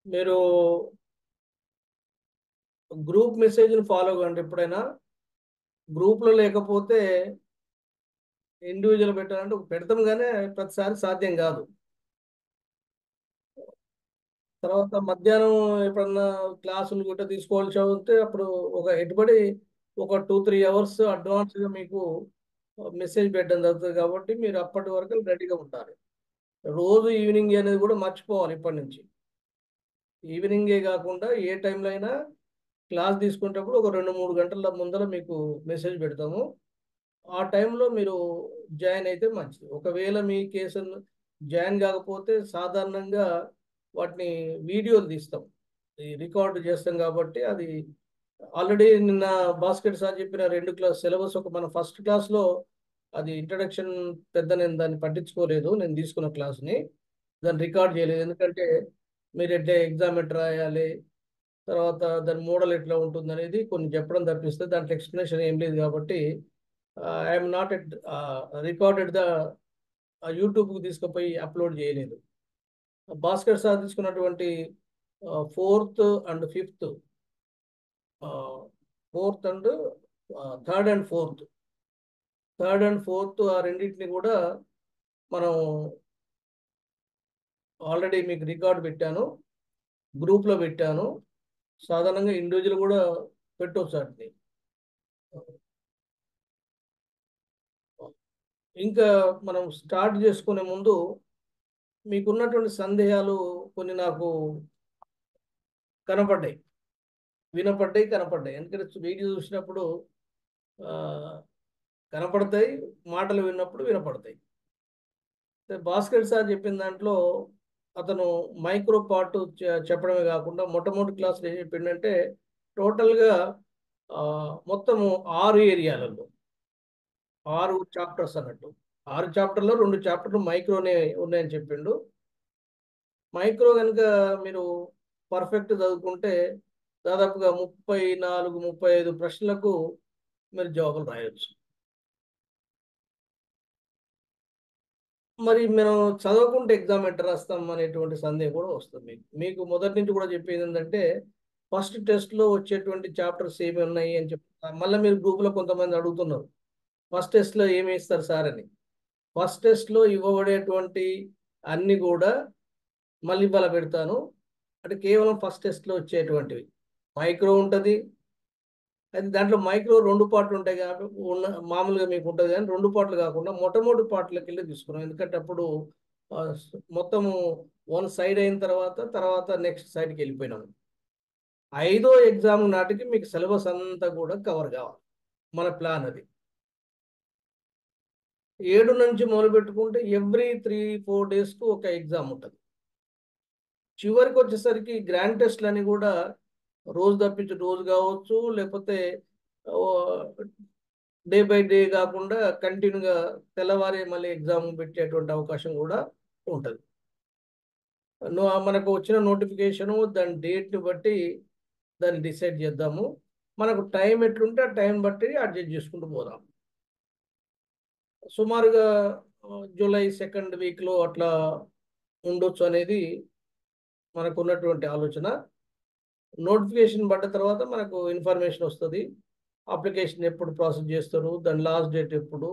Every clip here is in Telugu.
మీరు గ్రూప్ మెసేజ్ని ఫాలో కండి ఎప్పుడైనా. గ్రూప్లో లేకపోతే ఇండివిజువల్ పెట్టాలంటే పెడతాం, కానీ ప్రతిసారి సాధ్యం కాదు. తర్వాత మధ్యాహ్నం ఎప్పుడన్నా క్లాసులు గుట్ట తీసుకోవాల్సి వస్తే అప్పుడు ఒక ఎటుబడి ఒక 2-3 అవర్స్ అడ్వాన్స్గా మీకు మెసేజ్ పెట్టడం జరుగుతుంది. కాబట్టి మీరు అప్పటి వరకు రెడీగా ఉండాలి. రోజు ఈవినింగ్ అనేది కూడా మర్చిపోవాలి ఇప్పటి నుంచి. ఈవినింగే కాకుండా ఏ టైంలో అయినా క్లాస్ తీసుకునేటప్పుడు ఒక 2-3 గంటల ముందర మీకు మెసేజ్ పెడతాము. ఆ టైంలో మీరు జాయిన్ అయితే మంచిది. ఒకవేళ మీ కేసు జాయిన్ కాకపోతే సాధారణంగా వాటిని వీడియోలు తీస్తాం, రికార్డు చేస్తాం. కాబట్టి అది ఆల్రెడీ నిన్న భాస్కర్ సార్ చెప్పిన 2 క్లాస్ సిలబస్ ఒక మన ఫస్ట్ క్లాస్లో అది ఇంట్రడక్షన్ పెద్ద నేను దాన్ని పట్టించుకోలేదు. నేను తీసుకున్న క్లాస్ని దాన్ని రికార్డ్ చేయలేదు. ఎందుకంటే మీరు ఎట్లా ఎగ్జామ్ ఎట్లా రాయాలి, తర్వాత దాని మోడల్ ఎట్లా ఉంటుంది అనేది కొన్ని చెప్పడం తప్పిస్తే దాంట్లో ఎక్స్ప్లెనేషన్ ఏం లేదు. కాబట్టి I'm not at recorded the యూట్యూబ్కి తీసుకుపోయి అప్లోడ్ చేయలేదు. భాస్కర్ సార్ తీసుకున్నటువంటి fourth and fifth, fourth and third and fourth ఆ రెండింటిని కూడా మనం ఆల్రెడీ మీకు రికార్డ్ పెట్టాను, గ్రూప్లో పెట్టాను. సాధారణంగా ఇండివిజువల్ కూడా పెట్టవచ్చు వాటిని. ఇంకా మనం స్టార్ట్ చేసుకునే ముందు మీకున్నటువంటి సందేహాలు కొన్ని నాకు కనపడ్డాయి, కనపడ్డాయి. ఎందుకంటే వీడియో చూసినప్పుడు ఆ, కనపడతాయి, మాటలు విన్నప్పుడు వినపడతాయి. భాస్కర్ సార్ చెప్పిన దాంట్లో అతను మైక్రో పార్ట్ చెప్పడమే కాకుండా మొట్టమొదటి క్లాస్లో ఏం చెప్పిండంటే టోటల్గా ఆ, మొత్తము 6 ఏరియాలలో 6 చాప్టర్స్ అన్నట్టు. 6 చాప్టర్లో 2 చాప్టర్లు మైక్రోనే ఉన్నాయని చెప్పిండు. మైక్రో కనుక మీరు పర్ఫెక్ట్ చదువుకుంటే దాదాపుగా 34-35 ప్రశ్నలకు మీరు జవాబులు రాయొచ్చు. మరి మనం చదవకుంటే ఎగ్జామ్ ఎట్లా రాస్తాం అనేటువంటి సందేహం కూడా వస్తుంది. మీకు మొదటి నుంచి కూడా చెప్పేది ఏంటంటే ఫస్ట్ టెస్ట్లో వచ్చేటువంటి చాప్టర్స్ ఏమి ఉన్నాయి అని చెప్తారు. మళ్ళీ మీరు గ్రూప్లో కొంతమంది అడుగుతున్నారు, ఫస్ట్ టెస్ట్లో ఏమి ఇస్తారు సార్ అని. ఫస్ట్ టెస్ట్లో ఇవ్వబడేటువంటి అన్ని కూడా మళ్ళీ ఇవాళ పెడతాను. అంటే కేవలం ఫస్ట్ టెస్ట్లో వచ్చేటువంటివి మైక్రో ఉంటుంది. అయితే దాంట్లో మైక్రో 2 పార్ట్లు ఉంటాయి కాబట్టి మామూలుగా మీకు ఉంటుంది, కానీ 2 పార్ట్లు కాకుండా మొట్టమొదటి పార్ట్లకి వెళ్ళి తీసుకున్నాం. ఎందుకంటే అప్పుడు ఆ, మొత్తము వన్ సైడ్ అయిన తర్వాత నెక్స్ట్ సైడ్కి వెళ్ళిపోయినాము. 5వ ఎగ్జామ్ నాటికి మీకు సిలబస్ అంతా కూడా కవర్ కావాలి. మన ప్లాన్ అది. 7 నుంచి మొదలు పెట్టుకుంటే ఎవ్రీ 3-4 డేస్కు ఒక ఎగ్జామ్ ఉంటుంది. చివరికి వచ్చేసరికి గ్రాండ్ టెస్ట్లు అని కూడా రోజు తప్పించి రోజు కావచ్చు, లేకపోతే డే బై డే కాకుండా కంటిన్యూగా తెల్లవారి మళ్ళీ ఎగ్జామ్ పెట్టేటువంటి అవకాశం కూడా ఉంటుంది. మనకు వచ్చిన నోటిఫికేషను దాని డేట్ని బట్టి దాన్ని డిసైడ్ చేద్దాము. మనకు టైం ఎట్లుంటే ఆ టైం బట్టి అడ్జస్ట్ చేసుకుంటూ పోదాం. సుమారుగా జూలై సెకండ్ వీక్లో అట్లా ఉండొచ్చు అనేది మనకు ఉన్నటువంటి ఆలోచన. నోటిఫికేషన్ పడ్డ తర్వాత మనకు ఇన్ఫర్మేషన్ వస్తుంది. అప్లికేషన్ ఎప్పుడు ప్రాసెస్ చేస్తారు, దాని లాస్ట్ డేట్ ఎప్పుడు,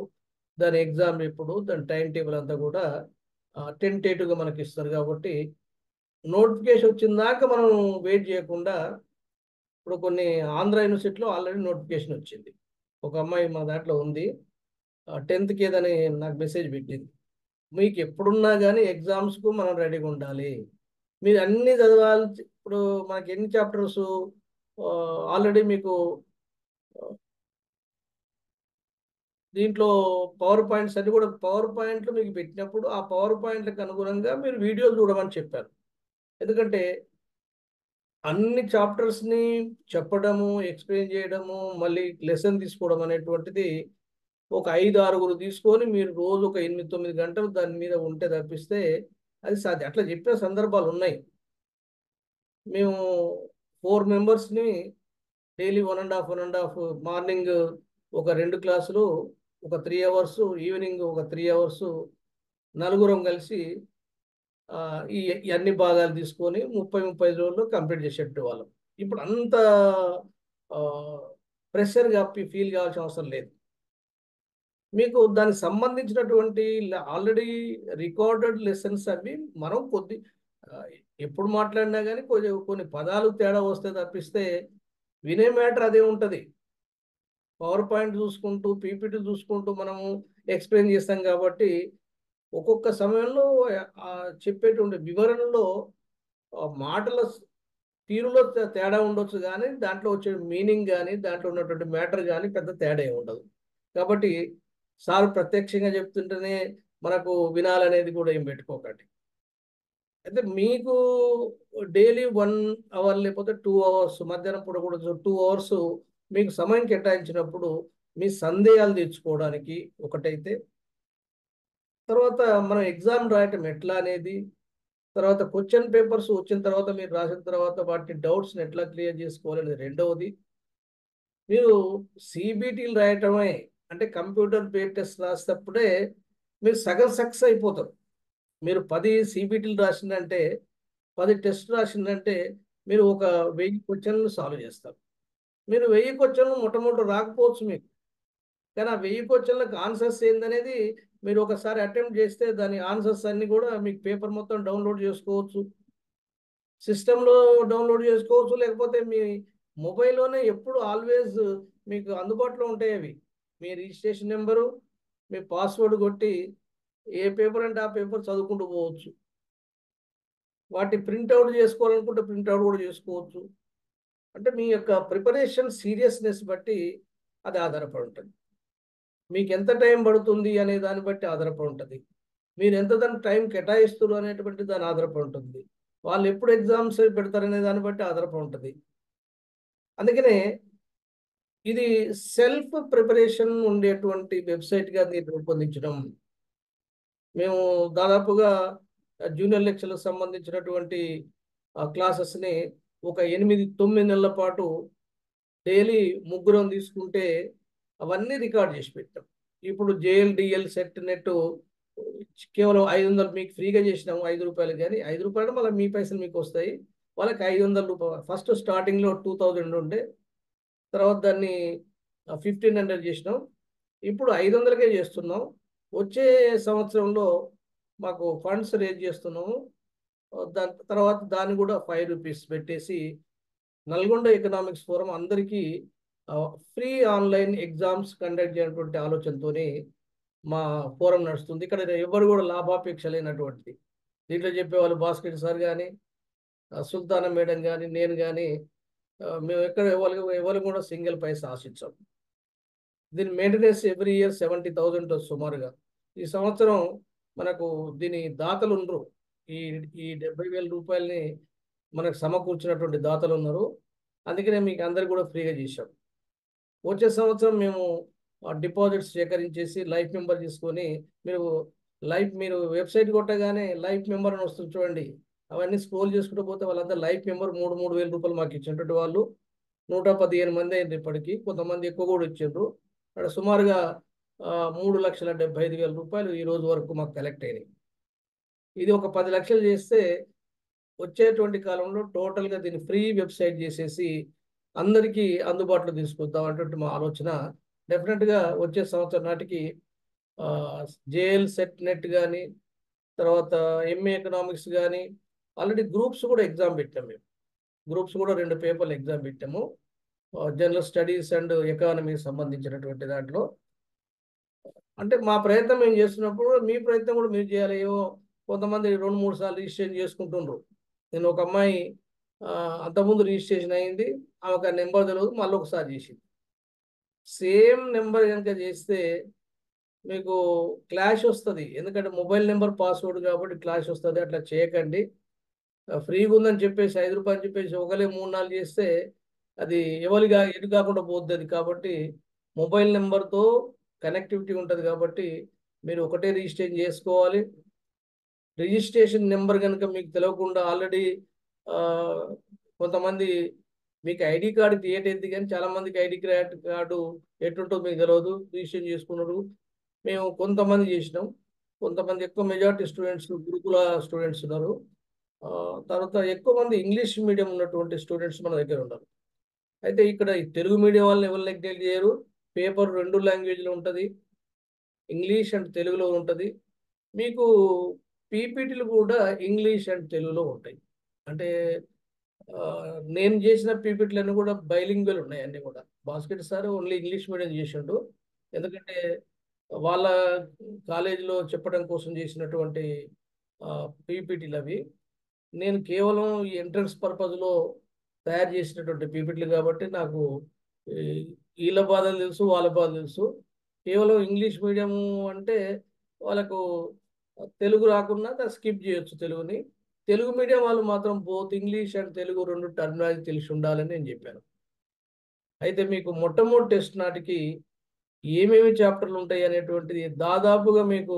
దాని ఎగ్జామ్ ఎప్పుడు, దాని టైం టేబుల్ అంతా కూడా టెంటేటివ్గా మనకి ఇస్తారు. కాబట్టి నోటిఫికేషన్ వచ్చిన దాకా మనం వెయిట్ చేయకుండా, ఇప్పుడు కొన్ని ఆంధ్ర యూనివర్సిటీలో ఆల్రెడీ నోటిఫికేషన్ వచ్చింది. ఒక అమ్మాయి మా దాంట్లో ఉంది, 10th ఏదని నాకు మెసేజ్ పెట్టింది. మీకు ఎప్పుడున్నా కానీ ఎగ్జామ్స్కు మనం రెడీగా ఉండాలి, మీరు అన్ని చదవాలి. ఇప్పుడు మనకి ఎన్ని చాప్టర్స్ ఆల్రెడీ మీకు దీంట్లో పవర్ పాయింట్స్ అన్ని కూడా పవర్ పాయింట్లు మీకు పెట్టినప్పుడు ఆ పవర్ పాయింట్లకు అనుగుణంగా మీరు వీడియోలు చూడమని చెప్పారు. ఎందుకంటే అన్ని చాప్టర్స్ని చెప్పడము, ఎక్స్ప్లెయిన్ చేయడము, మళ్ళీ లెసన్ తీసుకోవడం అనేటువంటిది ఒక 5-6 తీసుకొని మీరు రోజు ఒక 8-9 గంటలు దాని మీద ఉంటే తప్పిస్తే అది సాధ్యం. అట్లా చెప్పిన సందర్భాలు ఉన్నాయి. మేము 4 మెంబర్స్ని డైలీ 1.5 మార్నింగ్ ఒక 2 క్లాసులు ఒక 3 అవర్స్, ఈవినింగ్ ఒక 3 అవర్స్ నలుగురం కలిసి ఈ అన్ని భాగాలు తీసుకొని 35 రోజుల్లో కంప్లీట్ చేసేటవాళ్ళం. ఇప్పుడు అంత ప్రెషర్గా ఫీల్ కావాల్సిన అవసరం లేదు. మీకు దానికి సంబంధించినటువంటి ఆల్రెడీ రికార్డెడ్ లెసన్స్ అవి మనం ఆ, ఎప్పుడు మాట్లాడినా కానీ కొన్ని పదాలు తేడా వస్తే తప్పిస్తే వినే మ్యాటర్ అదే ఉంటుంది. పవర్ పాయింట్ చూసుకుంటూ పీపీటీ చూసుకుంటూ మనము ఎక్స్ప్లెయిన్ చేస్తాం కాబట్టి ఒక్కొక్క సమయంలో ఆ చెప్పేటువంటి వివరణలో మాటల తీరులో తేడా ఉండొచ్చు, కానీ దాంట్లో వచ్చే మీనింగ్ కానీ దాంట్లో ఉన్నటువంటి మ్యాటర్ కానీ పెద్ద తేడా ఏమి ఉండదు. కాబట్టి సార్ ప్రత్యక్షంగా చెప్తుంటేనే మనకు వినాలనేది కూడా ఏం పెట్టుకోకండి. అయితే మీకు డైలీ 1 అవర్ లేకపోతే 2 అవర్స్, మధ్యాహ్నం పూట కూడా 2 అవర్స్ మీకు సమయం కేటాయించినప్పుడు మీ సందేహాలు తీర్చుకోవడానికి ఒకటైతే, తర్వాత మనం ఎగ్జామ్ రాయటం ఎట్లా అనేది, తర్వాత క్వశ్చన్ పేపర్స్ వచ్చిన తర్వాత మీరు రాసిన తర్వాత వాటి డౌట్స్ని ఎట్లా క్లియర్ చేసుకోవాలనేది రెండవది. మీరు సిబిటీలు రాయటమే అంటే కంప్యూటర్ బేస్డ్ టెస్ట్ రాసేటప్పుడే మీరు సగం సక్సెస్ అయిపోతారు. మీరు 10 సిబిటీలు రాసిందంటే 10 టెస్ట్ రాసిందంటే మీరు ఒక 1000 క్వశ్చన్లు సాల్వ్ చేస్తారు. మీరు 1000 క్వశ్చన్లు మొట్టమొదటి రాకపోవచ్చు మీకు, కానీ ఆ 1000 క్వశ్చన్లకు ఆన్సర్స్ ఏందనేది మీరు ఒకసారి అటెంప్ట్ చేస్తే దాని ఆన్సర్స్ అన్ని కూడా మీకు పేపర్ మొత్తం డౌన్లోడ్ చేసుకోవచ్చు, సిస్టంలో డౌన్లోడ్ చేసుకోవచ్చు, లేకపోతే మీ మొబైల్లోనే ఎప్పుడు ఆల్వేస్ మీకు అందుబాటులో ఉంటాయి అవి. మీ రిజిస్ట్రేషన్ నెంబరు, మీ పాస్వర్డ్ కొట్టి ఏ పేపర్ అంటే ఆ పేపర్ చదువుకుంటూ పోవచ్చు. వాటి ప్రింట్అవుట్ చేసుకోవాలనుకుంటే ప్రింట్అవుట్ కూడా చేసుకోవచ్చు. అంటే మీ యొక్క ప్రిపరేషన్ సీరియస్నెస్ బట్టి అది ఆధారపడి ఉంటుంది. మీకు ఎంత టైం పడుతుంది అనే దాన్ని బట్టి ఆధారపడి ఉంటుంది. మీరు ఎంత దాని టైం కేటాయిస్తారు అనేటువంటి దాని ఆధారపడి ఉంటుంది. వాళ్ళు ఎప్పుడు ఎగ్జామ్స్ పెడతారనే దాన్ని బట్టి ఆధారపడి ఉంటుంది. అందుకనే ఇది సెల్ఫ్ ప్రిపరేషన్ ఉండేటువంటి వెబ్సైట్గా దీన్ని రూపొందించడం. మేము దాదాపుగా జూనియర్ లెక్చర్లకు సంబంధించినటువంటి క్లాసెస్ని ఒక 8-9 నెలల పాటు డైలీ ముగ్గురం తీసుకుంటే అవన్నీ రికార్డ్ చేసి పెట్టాం. ఇప్పుడు జేఎల్డిఎల్ సెట్ నెట్ కేవలం 500 మీకు ఫ్రీగా చేసినాము, ₹5. కానీ ₹5 మళ్ళీ మీ పైసలు మీకు వస్తాయి. వాళ్ళకి ₹500. ఫస్ట్ స్టార్టింగ్లో 2000 ఉండే, తర్వాత దాన్ని 1500 చేసినాం. ఇప్పుడు 500కే చేస్తున్నాం. వచ్చే సంవత్సరంలో మాకు ఫండ్స్ రేజ్ చేస్తున్నాము. దాని తర్వాత దాన్ని కూడా ₹5 పెట్టేసి నల్గొండ ఎకనామిక్స్ ఫోరం అందరికీ ఫ్రీ ఆన్లైన్ ఎగ్జామ్స్ కండక్ట్ చేయనటువంటి ఆలోచనతోనే మా ఫోరం నడుస్తుంది. ఇక్కడ ఎవరు కూడా లాభాపేక్ష లేనటువంటిది. దీంట్లో చెప్పేవాళ్ళు భాస్కర్ సార్ కానీ, సుల్తానా మేడం కానీ, నేను కానీ, మేము ఎక్కడ ఎవరు కూడా సింగిల్ పైసా ఆశించాం. దీని మెయింటెనెన్స్ ఎవ్రీ ఇయర్ 70,000 సుమారుగా. ఈ సంవత్సరం మనకు దీని దాతలు ఉండరు. ఈ ఈ ₹70,000 మనకు సమకూర్చినటువంటి దాతలు ఉన్నారు. అందుకనే మీకు అందరికి కూడా ఫ్రీగా చేశాం. వచ్చే సంవత్సరం మేము డిపాజిట్స్ సేకరించేసి లైఫ్ మెంబర్ తీసుకొని మీరు వెబ్సైట్ కొట్టగానే లైఫ్ మెంబర్ అని వస్తుంది చూడండి. అవన్నీ స్క్రోల్ చేసుకుంటూ పోతే వాళ్ళంతా లైఫ్ మెంబర్ ₹3,000 మాకు ఇచ్చినటువంటి వాళ్ళు 115 మంది అయింది ఇప్పటికీ. కొంతమంది ఎక్కువ కూడా ఇచ్చిండ్రు. అక్కడ సుమారుగా ₹3,75,000 ఈ రోజు వరకు మాకు కలెక్ట్ అయినాయి. ఇది ఒక 10 లక్షలు చేస్తే వచ్చేటువంటి కాలంలో టోటల్గా దీన్ని ఫ్రీ వెబ్సైట్ చేసేసి అందరికీ అందుబాటులో తీసుకొద్దాం అన్నటువంటి మా ఆలోచన. డెఫినెట్గా వచ్చే సంవత్సరం నాటికి జేఎల్ సెట్ నెట్ కానీ, తర్వాత ఎంఏ ఎకనామిక్స్ కానీ, ఆల్రెడీ గ్రూప్స్ కూడా ఎగ్జామ్ పెట్టాము మేము. గ్రూప్స్ కూడా 2 పేపర్లు ఎగ్జామ్ పెట్టాము. జనరల్ స్టడీస్ అండ్ ఎకానమీ సంబంధించినటువంటి దాంట్లో. అంటే మా ప్రయత్నం మేము చేస్తున్నప్పుడు మీ ప్రయత్నం కూడా మీరు చేయాలి. ఏమో కొంతమంది 2-3 సార్లు రిజిస్ట్రేషన్ చేసుకుంటుండ్రు. నేను ఒక అమ్మాయి అంతకుముందు రిజిస్ట్రేషన్ అయింది, ఆమెకు ఆ నెంబర్ తెలియదు, మళ్ళీ ఒకసారి చేసింది. సేమ్ నెంబర్ కనుక చేస్తే మీకు క్లాష్ వస్తుంది. ఎందుకంటే మొబైల్ నెంబర్ పాస్వర్డ్ కాబట్టి క్లాష్ వస్తుంది. అట్లా చేయకండి. ఫ్రీగా ఉందని చెప్పేసి ₹5 అని చెప్పేసి ఒకలే 3-4 చేస్తే అది ఎవరిగా ఎటు కాకుండా పోద్ది. అది కాబట్టి మొబైల్ నెంబర్తో కనెక్టివిటీ ఉంటుంది కాబట్టి మీరు ఒకటే రిజిస్ట్రేషన్ చేసుకోవాలి. రిజిస్ట్రేషన్ నెంబర్ కనుక మీకు తెలియకుండా ఆల్రెడీ కొంతమంది మీకు ఐడి కార్డు క్రియేట్ అయింది, కానీ చాలామందికి ఐడి కార్డు ఎటుంటుందో మీకు తెలియదు, రిజిస్ట్రేషన్ చేసుకున్నారు. మేము కొంతమంది చేసినాం. కొంతమంది ఎక్కువ మెజారిటీ స్టూడెంట్స్ గురుకుల స్టూడెంట్స్ ఉన్నారు. తర్వాత ఎక్కువ మంది ఇంగ్లీష్ మీడియం ఉన్నటువంటి స్టూడెంట్స్ మన దగ్గర ఉన్నారు. అయితే ఇక్కడ ఈ తెలుగు మీడియం వాళ్ళని ఎవరు నెగ్లెక్ట్ చేయరు. పేపర్ 2 లాంగ్వేజ్లో ఉంటుంది, ఇంగ్లీష్ అండ్ తెలుగులో ఉంటుంది. మీకు పీపీటీలు కూడా ఇంగ్లీష్ అండ్ తెలుగులో ఉంటాయి. అంటే నేను చేసిన పీపీటీలన్నీ కూడా బైలింగ్వల్ ఉన్నాయి. అన్నీ కూడా basket sir only English medium చేసిండు. ఎందుకంటే వాళ్ళ కాలేజీలో చెప్పడం కోసం చేసినటువంటి పీపీటీలు అవి. నేను కేవలం ఈ ఎంట్రన్స్ పర్పస్లో తయారు చేసినటువంటి పీపీటీలు కాబట్టి నాకు ఈ వీళ్ళ బాధలు తెలుసు, వాళ్ళ బాధలు తెలుసు. కేవలం ఇంగ్లీష్ మీడియం అంటే వాళ్ళకు తెలుగు రాకున్నా స్కిప్ చేయొచ్చు తెలుగుని. తెలుగు మీడియం వాళ్ళు మాత్రం both English and Telugu 2 terminology తెలిసి ఉండాలని నేను చెప్పాను. అయితే మీకు మొట్టమొదటి టెస్ట్ నాటికి ఏమేమి చాప్టర్లు ఉంటాయి అనేటువంటిది దాదాపుగా మీకు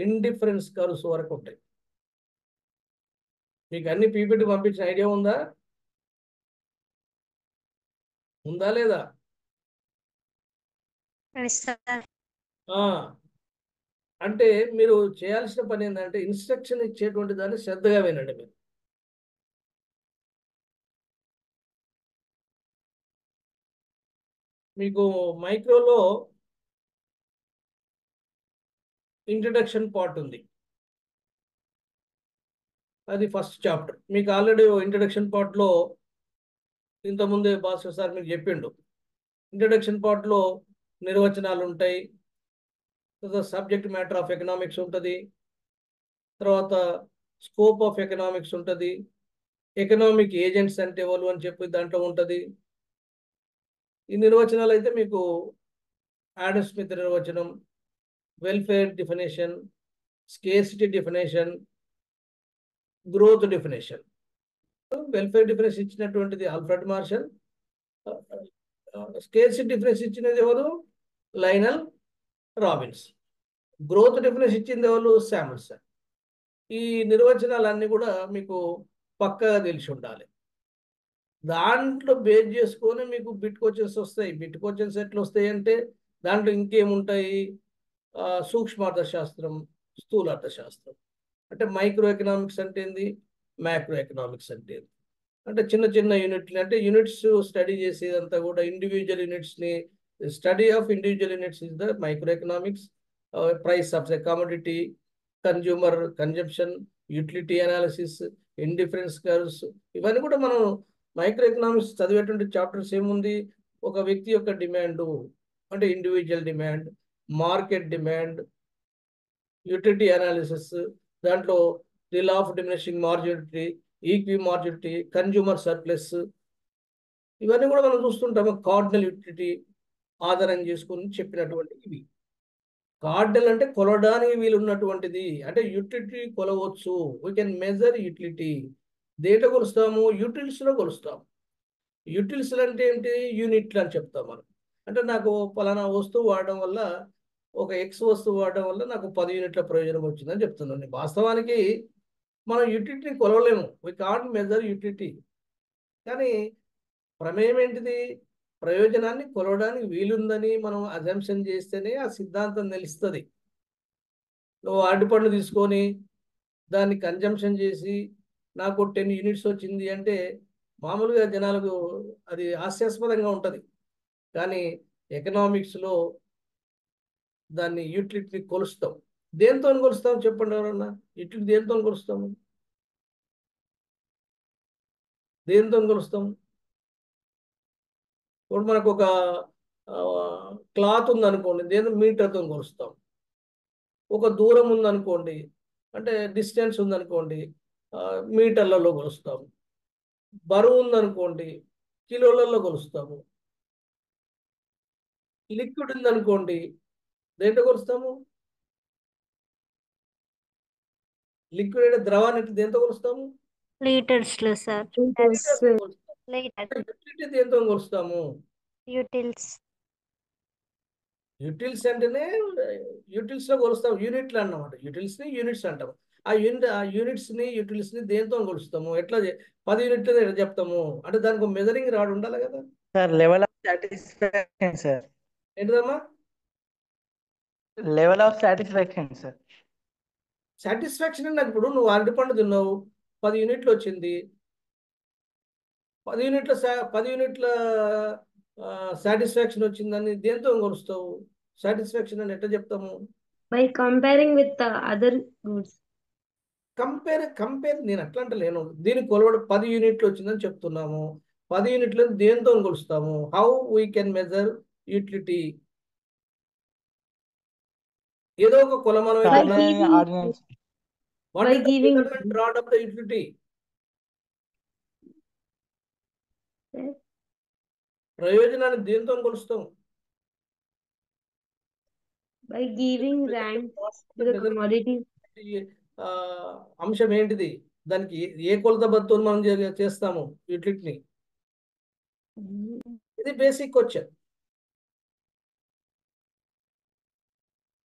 ఇండిఫరెన్స్ కర్వ్స్ వరకు ఉంటాయి. మీకు అన్ని పీపీటీ పంపించిన ఐడియా ఉందా? ఉందా లేదా? ఆ, అంటే మీరు చేయాల్సిన పని ఏంటంటే ఇన్స్ట్రక్షన్ ఇచ్చేటువంటి దాన్ని శ్రద్ధగా వినండి మీరు. మీకు మైక్రోలో ఇంట్రడక్షన్ పార్ట్ ఉంది, అది ఫస్ట్ చాప్టర్. మీకు ఆల్రెడీ ఇంట్రడక్షన్ పార్ట్లో ఇంతకుముందే భాస్కర్ సార్ మీకు చెప్పిండు. ఇంట్రడక్షన్ పార్ట్లో నిర్వచనాలు ఉంటాయి, తర్వాత సబ్జెక్ట్ మ్యాటర్ ఆఫ్ ఎకనామిక్స్ ఉంటుంది, తర్వాత స్కోప్ ఆఫ్ ఎకనామిక్స్ ఉంటుంది, ఎకనామిక్ ఏజెంట్స్ అంటే ఎవరు అని చెప్పి దాంట్లో ఉంటుంది. ఈ నిర్వచనాలు అయితే మీకు ఆడమ్ స్మిత్ నిర్వచనం, welfare definition, scarcity definition, growth definition. Welfare difference ఇచ్చినటువంటిది ఆల్ఫ్రెడ్ మార్షల్, స్కేర్సిటీ డిఫరెన్స్ ఇచ్చినది ఎవరు? Lionel Robbins. గ్రోత్ డిఫరెన్స్ ఇచ్చింది ఎవరు? శామ్సన్. ఈ నిర్వచనాలన్నీ కూడా మీకు పక్కగా తెలిసి ఉండాలి. దాంట్లో బేస్ చేసుకొని మీకు బిట్ క్వశ్చన్స్ వస్తాయి. బిట్ క్వశ్చన్స్ ఎట్లా వస్తాయి అంటే దాంట్లో ఇంకేముంటాయి? సూక్ష్మ అర్థశాస్త్రం, స్థూల అర్థశాస్త్రం. అంటే మైక్రో ఎకనామిక్స్ అంటే ఏంది, మ్యాక్రో ఎకనామిక్స్ అంటే ఏంది. అంటే చిన్న చిన్న యూనిట్లు, అంటే యూనిట్స్ స్టడీ చేసేదంతా కూడా ఇండివిజువల్ యూనిట్స్ని, study of individual units is the micro economics. Price of the commodity, consumer consumption, utility analysis, indifference curves, ఇవన్నీ కూడా మనం మైక్రో ఎకనామిక్స్ చదివేటువంటి చాప్టర్స్. ఏముంది? ఒక వ్యక్తి యొక్క డిమాండ్ అంటే individual demand, market demand, utility analysis, దాంట్లో the law of diminishing marginality, equi marginality, consumer surplus, ఇవన్నీ కూడా మనం చూస్తుంటాము. కార్డినల్ యూటిలిటీ ఆధారం చేసుకుని చెప్పినటువంటి ఇవి. కార్డినల్ అంటే కొలవడానికి వీలు ఉన్నటువంటిది, అంటే యూటిలిటీ కొలవచ్చు. We can measure utility. దేంట్లో కొలుస్తాము? యూటిలిటీస్లో కొలుస్తాము. యూటిలిటీస్ అంటే ఏంటి? యూనిట్లు అని చెప్తాం మనం. అంటే నాకు పలానా వస్తువు వాడడం వల్ల, ఒక ఎక్స్ వస్తువు వాడడం వల్ల నాకు 10 యూనిట్ల ప్రయోజనం వచ్చిందని చెప్తున్నాను. వాస్తవానికి మనం యూటిలిటీని కొలవలేము, వి కాంట్ మెజర్ యూటిలిటీ. కానీ ప్రమేయం ఏంటిది? ప్రయోజనాన్ని కొలవడానికి వీలుందని మనం అజంప్షన్ చేస్తేనే ఆ సిద్ధాంతం తెలుస్తుంది. నువ్వు అరటిపండు తీసుకొని దాన్ని కన్జంప్షన్ చేసి నాకు 10 యూనిట్స్ వచ్చింది అంటే మామూలుగా జనాలకు అది హాస్యాస్పదంగా ఉంటుంది. కానీ ఎకనామిక్స్లో దాన్ని యూటిలిటీని కొలుస్తాం. దేంతో కొలుస్తాం చెప్పండి ఎవరన్నా? యూటిలిటీ దేంతో కొలుస్తాము? దేంతో కొలుస్తాం? ఇప్పుడు మనకు ఒక క్లాత్ ఉందనుకోండి, దేని మీటర్తో కొలుస్తాం. ఒక దూరం ఉందనుకోండి, అంటే డిస్టెన్స్ ఉందనుకోండి, మీటర్లలో కొలుస్తాము. బరువు ఉందనుకోండి, కిలోలలో కొలుస్తాము. లిక్విడ్ ఉందనుకోండి, దేంట్లో కొలుస్తాము? లిక్విడ్ అంటే ద్రవాన్ని దేంతో కొలుస్తాము? లీటర్స్ లో సార్. లీటర్స్తో కొలుస్తాం. లీటర్ యూటిలిటీ దేంతో కొలుస్తాము? యూటిల్స్. యూటిల్స్ అంటేనే యూటిల్స్ లో కొలుస్తాం, యూనిట్లు అన్నమాట. యూటిల్స్ ని యూనిట్స్ అంటాం. ఆ యూనిట్స్ ని యూటిల్స్ ని దేంతో కొలుస్తాము? ఎట్లా 10 యూనిట్లు ఎట్లా చెప్తాము? అంటే దానికి మెజరింగ్ రాడ్ ఉండాలి కదా. Sir level of satisfaction sir. ఏంటిదమ్మా? Level of satisfaction sir. Satisfaction అంటే ఇప్పుడు నువ్వు అరటిపండు తిన్నావు, 10 యూనిట్లు వచ్చింది. 10 యూనిట్ల సాటిస్ఫాక్షన్ వచ్చిందని దేంతో కొలుస్తావు? సాటిస్ఫాక్షన్ అని ఎట్లా చెప్తాము? By comparing with the other goods. Compare నేను అట్లా అంటలేను. దీనికి కొలవడం 10 యూనిట్లు వచ్చిందని చెప్తున్నాము. 10 యూనిట్లను దేంతో కొలుస్తాము? How we can measure utility? ఏదో ఒక కొలమానం By Cardinal giving, ordinance. What by is the giving, measurement rod of the utility? ప్రయోజనాన్ని దేంతో కొలుస్తాం? by giving ranks to the commodities. ఆ, అంశం ఏంటిది? దానికి ఏ కొలతబద్తో మనం చేస్తాము యూటిలిటీని? ఇది బేసిక్ క్వశ్చన్.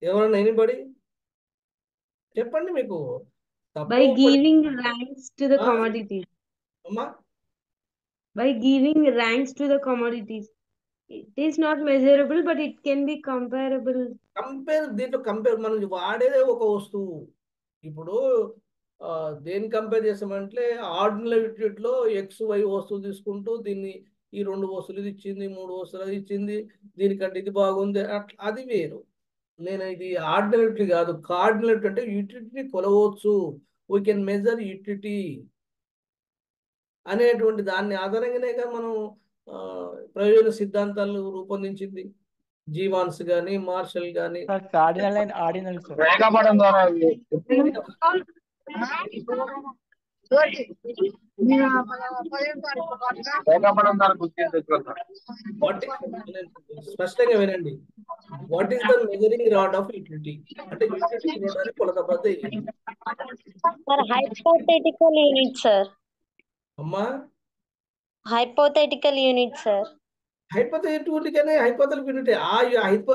ఎవరన్నా ఎనీబడి చెప్పండి. మీకు By తప్పు giving ranks to the Ah. commodities. అమ్మా, By giving ranks to the commodities. It is not measurable, but it can be comparable. దీంట్లో మనం వాడేదే ఒక వస్తువు. ఇప్పుడు దేన్ని కంపేర్ చేస్తామంటే ఆర్డినరీలో ఎక్స్ వై వస్తువు తీసుకుంటూ దీన్ని ఈ 2 వస్తువులు ఇది ఇచ్చింది, 3 వస్తువులు అది ఇచ్చింది, దీనికంటే ఇది బాగుంది, అట్లా అది వేరు. నేను ఇది ఆర్డినరీ కాదు, కార్డినరీ అంటే యూటిలిటీని కొలవచ్చు. వీ కెన్ మెజర్ యూటిలిటీ అనేటువంటి దాన్ని ఆధారంగానే మనం ప్రయోజన సిద్ధాంతాలు రూపొందించింది. జీవాన్స్ కానీ, మార్షల్ కానీ. Sir, cardinal and ordinal, sir. వేగపడం ద్వారా వేగపడం ద్వారా గుర్తించవచ్చు. స్పష్టంగా వినండి. What is the measuring rod of utility? అంటే యూటిలిటీ కొలవడానికి కొలతబద్ద ఏంటి? Sir hypothetical unit sir. అమ్మా, hypothetical unit sir. Hypothetical unit. ఆ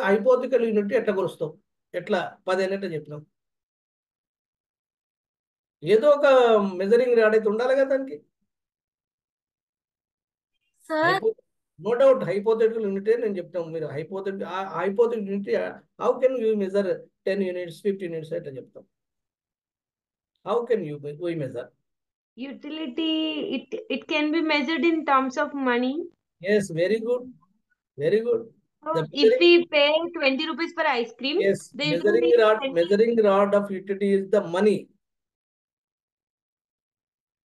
హైపోథెటికల్ యూనిట్ ఎట్లా కొలుస్తాం? ఎట్లా 10 అన్నట్టు చెప్పినాం. ఏదో ఒక మెజరింగ్ రాడ్ అయితే ఉండాలి కదా దానికి. Sir, no doubt hypothetical unit నేను చెప్తాను. మీరు hypothetical unit how can you measure 10 units 15 units ఎట్లా చెప్తాం? How can you we measure? utility, it can be measured in terms of money. Yes, very good, very good. So The if we pay 20 rupees for ice cream, Yes, the utility is 20. measuring rod of utility is the money.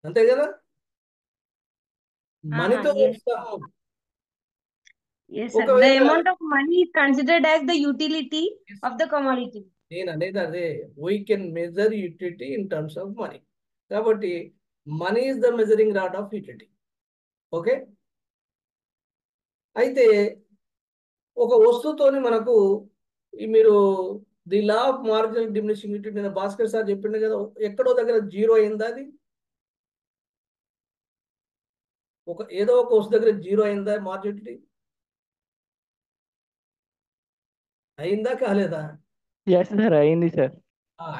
అంతే కదా? మనీతో yes. కొలుస్తాము. Yes, sir. The ఒకవేళ amount of money is considered as the utility of the commodity. నేను అనేది అదే, we can measure utility in terms of money. కాబట్టి money is the measuring rod of utility. Okay. అయితే ఒక వస్తువుతోని మనకు మీరు the law of marginal diminishing utility నేను భాస్కర్ సార్ చెప్పిండు కదా, ఎక్కడో దగ్గర జీరో అయిందా? అది ఏదో ఒక వస్తువు దగ్గర జీరో అయిందా మార్జినల్ అయిందా కాలేదా? Yes, sir. అయింది, sir.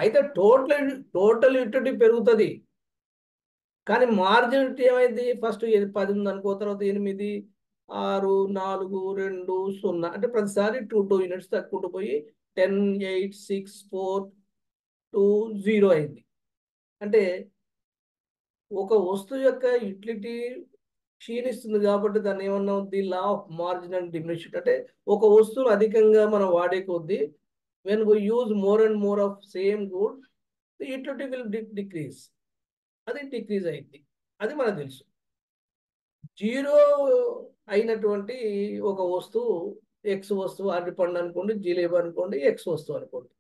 అయితే టోటల్ యూటిలిటీ పెరుగుతుంది. కానీ మార్జినల్ ఏమైంది? ఫస్ట్ 10 ఉంది అనుకో, తర్వాత 8, 6, 4, 2, 0 అంటే ప్రతిసారి 2 యూనిట్స్ తక్కువ పోయి 10, 8, 6, 4, 2, 0 అయింది. అంటే ఒక వస్తువు యొక్క యూటిలిటీ క్షీణిస్తుంది కాబట్టి దాన్ని ఏమన్నాం? The law of marginal diminution. అంటే ఒక వస్తువును అధికంగా మనం వాడే కొద్దీ when we use more and more of same good, the utility will decrease. అది డిక్రీజ్ అయింది, అది మనకు తెలుసు. జీరో అయినటువంటి ఒక వస్తువు ఎక్స్ వస్తువు, అరటిపండు అనుకోండి, జిలేబీ అనుకోండి, ఎక్స్ వస్తువు అనుకోండి.